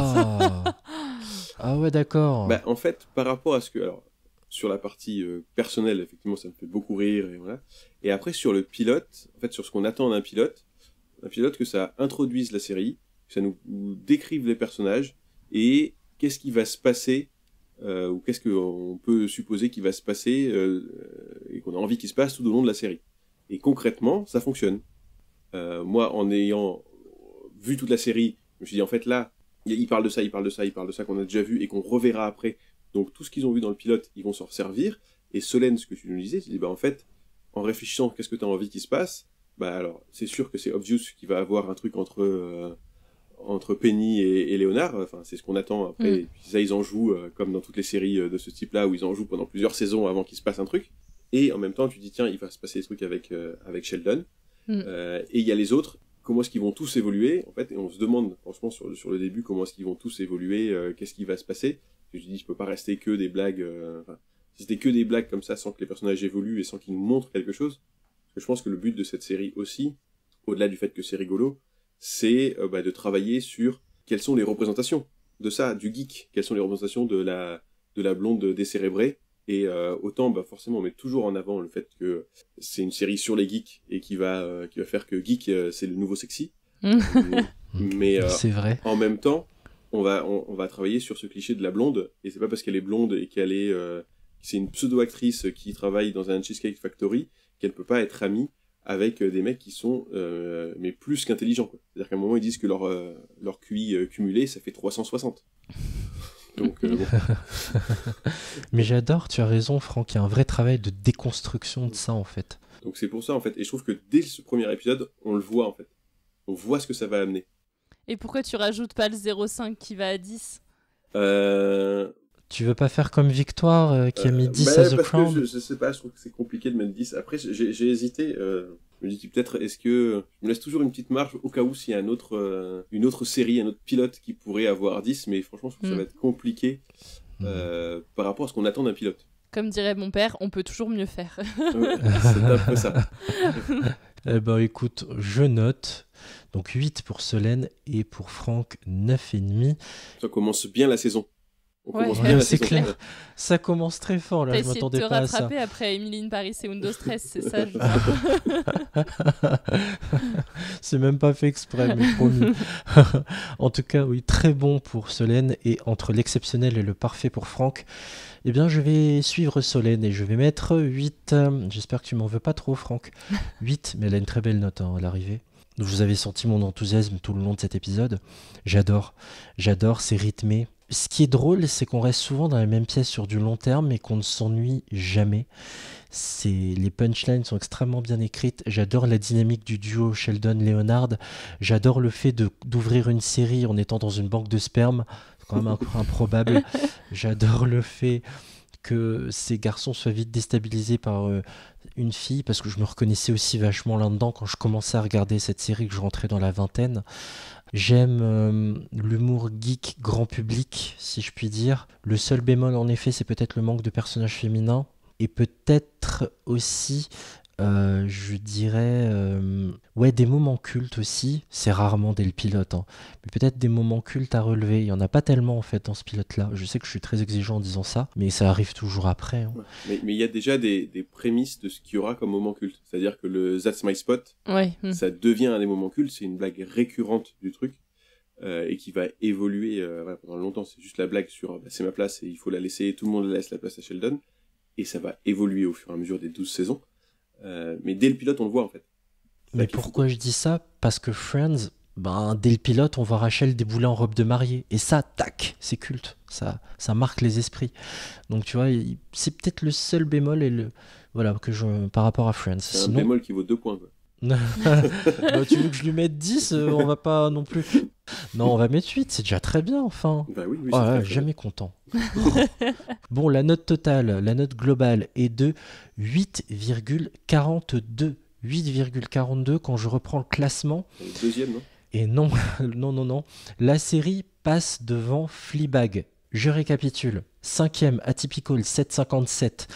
Ah ouais, d'accord. Bah, en fait, par rapport à ce que... Alors, sur la partie personnelle, effectivement, ça me fait beaucoup rire. Et, voilà. Et après, sur le pilote, en fait, sur ce qu'on attend d'un pilote, que ça introduise la série, que ça nous décrive les personnages, et qu'est-ce qui va se passer, ou qu'est-ce qu'on peut supposer qu'il va se passer, et qu'on a envie qu'il se passe tout au long de la série. Et concrètement, ça fonctionne. Moi, en ayant vu toute la série, je me suis dit, en fait, là, il parle de ça qu'on a déjà vu et qu'on reverra après. Donc, tout ce qu'ils ont vu dans le pilote, ils vont s'en servir. Et Solène, ce que tu nous disais, tu dis, bah, en fait, en réfléchissant, qu'est-ce que tu as envie qu'il se passe? Bah, alors, c'est sûr que c'est obvious qu'il va avoir un truc entre Penny et Léonard. Enfin, c'est ce qu'on attend après. Et puis ça, ils en jouent, comme dans toutes les séries de ce type-là, où ils en jouent pendant plusieurs saisons avant qu'il se passe un truc. Et en même temps, tu dis, tiens, il va se passer des trucs avec Sheldon. Et il y a les autres. Comment est-ce qu'ils vont tous évoluer, en fait, et on se demande, franchement, sur le début, comment est-ce qu'ils vont tous évoluer, qu'est-ce qui va se passer. Je dis, je peux pas rester que des blagues, si c'était que des blagues comme ça, sans que les personnages évoluent et sans qu'ils nous montrent quelque chose. Parce que je pense que le but de cette série aussi, au-delà du fait que c'est rigolo, c'est de travailler sur quelles sont les représentations de ça, du geek, quelles sont les représentations de la blonde décérébrée. Et autant, forcément, on met toujours en avant le fait que c'est une série sur les geeks et qui va faire que geek, c'est le nouveau sexy. Mais c'est vrai. En même temps, on va travailler sur ce cliché de la blonde. Et c'est pas parce qu'elle est blonde et c'est une pseudo-actrice qui travaille dans un Cheesecake Factory qu'elle peut pas être amie avec des mecs qui sont mais plus qu'intelligents, quoi. C'est-à-dire qu'à un moment, ils disent que leur QI cumulé, ça fait 360. Donc, bon. Mais j'adore, tu as raison, Franck, il y a un vrai travail de déconstruction de ça, en fait. Donc c'est pour ça, en fait, et je trouve que dès ce premier épisode, on le voit, en fait. On voit ce que ça va amener. Et pourquoi tu rajoutes pas le 0,5 qui va à 10 Tu veux pas faire comme Victoire, qui a mis 10 à The Crown? Je sais pas, je trouve que c'est compliqué de mettre 10. Après, j'ai hésité, je me dis peut-être, est-ce que... Je me laisse toujours une petite marge au cas où s'il y a une autre série, un autre pilote qui pourrait avoir 10, mais franchement, je trouve que ça va être compliqué par rapport à ce qu'on attend d'un pilote. Comme dirait mon père, on peut toujours mieux faire. C'est un peu ça. Eh ben écoute, je note. Donc 8 pour Solène et pour Franck, 9,5. Ça commence bien la saison. C'est clair. Ça commence très fort là. Je m'attendais pas à ça. T'as essayé de te rattraper après Emily in Paris et Windows Stress, c'est ça C'est même pas fait exprès, mais promis. En tout cas, oui, très bon pour Solène, et entre l'exceptionnel et le parfait pour Franck, eh bien je vais suivre Solène et je vais mettre 8. J'espère que tu m'en veux pas trop, Franck. 8, mais elle a une très belle note à l'arrivée. Vous avez senti mon enthousiasme tout le long de cet épisode. J'adore, c'est rythmé. Ce qui est drôle, c'est qu'on reste souvent dans la même pièce sur du long terme et qu'on ne s'ennuie jamais. Les punchlines sont extrêmement bien écrites. J'adore la dynamique du duo Sheldon-Leonard. J'adore le fait d'ouvrir une série en étant dans une banque de sperme. C'est quand même improbable. J'adore le fait que ces garçons soient vite déstabilisés par une fille, parce que je me reconnaissais aussi vachement là-dedans quand je commençais à regarder cette série, que je rentrais dans la vingtaine. J'aime l'humour geek grand public, si je puis dire. Le seul bémol, en effet, c'est peut-être le manque de personnages féminins. Et peut-être aussi, je dirais, des moments cultes aussi. C'est rarement dès le pilote, hein. Mais peut-être des moments cultes à relever. Il n'y en a pas tellement, en fait, dans ce pilote-là. Je sais que je suis très exigeant en disant ça, mais ça arrive toujours après, hein. Mais il y a déjà des prémices de ce qu'il y aura comme moment culte. C'est-à-dire que le That's My Spot, ça devient un des moments cultes. C'est une blague récurrente du truc. Et qui va évoluer pendant longtemps. C'est juste la blague sur c'est ma place et il faut la laisser, tout le monde laisse la place à Sheldon. Et ça va évoluer au fur et à mesure des 12 saisons. Mais dès le pilote, on le voit, en fait. Mais pourquoi je dis ça? Parce que Friends, dès le pilote, on voit Rachel débouler en robe de mariée. Et ça, tac, c'est culte. Ça marque les esprits. Donc, tu vois, c'est peut-être le seul bémol par rapport à Friends. C'est un bémol qui vaut 2 points, quoi. Tu veux que je lui mette 10? On va pas non plus... Non, on va mettre 8, c'est déjà très bien, enfin. Bah oui, jamais content. Bon, la note totale, la note globale est de 8,42. 8,42 quand je reprends le classement. Le deuxième, non? Et non. La série passe devant Fleabag. Je récapitule. 5e, Atypical 7,57.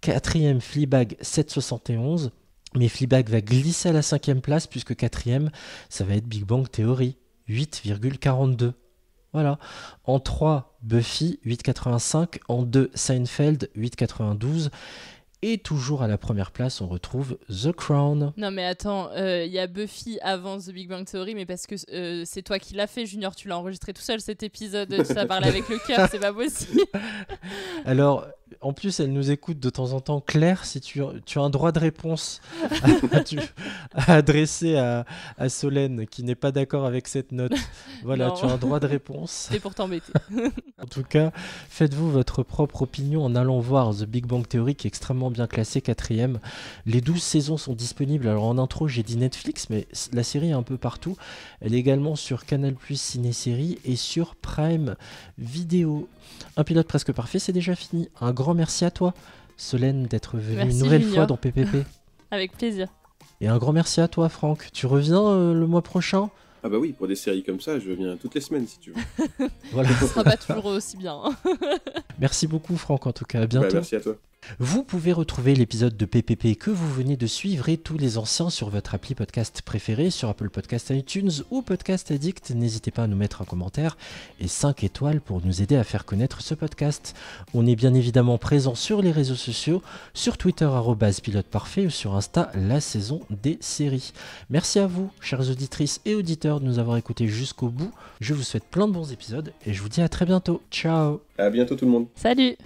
4e, Fleabag 7,71. Mais Fleabag va glisser à la 5e place puisque 4e, ça va être Big Bang Theory, 8,42. Voilà. En 3, Buffy, 8,85. En 2, Seinfeld, 8,92. Et toujours à la première place, on retrouve The Crown. Non mais attends, il y a Buffy avant The Big Bang Theory, mais parce que c'est toi qui l'as fait, Junior, tu l'as enregistré tout seul cet épisode, tu as parlé avec le cœur, c'est pas possible. Alors, en plus, elle nous écoute de temps en temps. Claire, si tu as un droit de réponse à adresser à Solène, qui n'est pas d'accord avec cette note, voilà, tu as un droit de réponse. C'est pour t'embêter. En tout cas, faites-vous votre propre opinion en allant voir The Big Bang Theory, qui est extrêmement bien classé, 4e. Les 12 saisons sont disponibles. Alors en intro, j'ai dit Netflix, mais la série est un peu partout. Elle est également sur Canal+, Ciné-Série et sur Prime Video. Un pilote presque parfait, c'est déjà fini. Un grand merci à toi, Solène, d'être venue une nouvelle fois dans PPP. Avec plaisir. Et un grand merci à toi, Franck. Tu reviens le mois prochain ? Ah bah oui, pour des séries comme ça, je viens toutes les semaines si tu veux. Voilà. Ce sera pas toujours aussi bien. Merci beaucoup, Franck, en tout cas. À bientôt. Bah, merci à toi. Vous pouvez retrouver l'épisode de PPP que vous venez de suivre et tous les anciens sur votre appli podcast préféré, sur Apple Podcast, iTunes ou Podcast Addict. N'hésitez pas à nous mettre un commentaire et 5 étoiles pour nous aider à faire connaître ce podcast. On est bien évidemment présent sur les réseaux sociaux, sur Twitter @piloteparfait ou sur Insta la saison des séries. Merci à vous, chères auditrices et auditeurs, de nous avoir écoutés jusqu'au bout. Je vous souhaite plein de bons épisodes et je vous dis à très bientôt. Ciao. À bientôt tout le monde. Salut.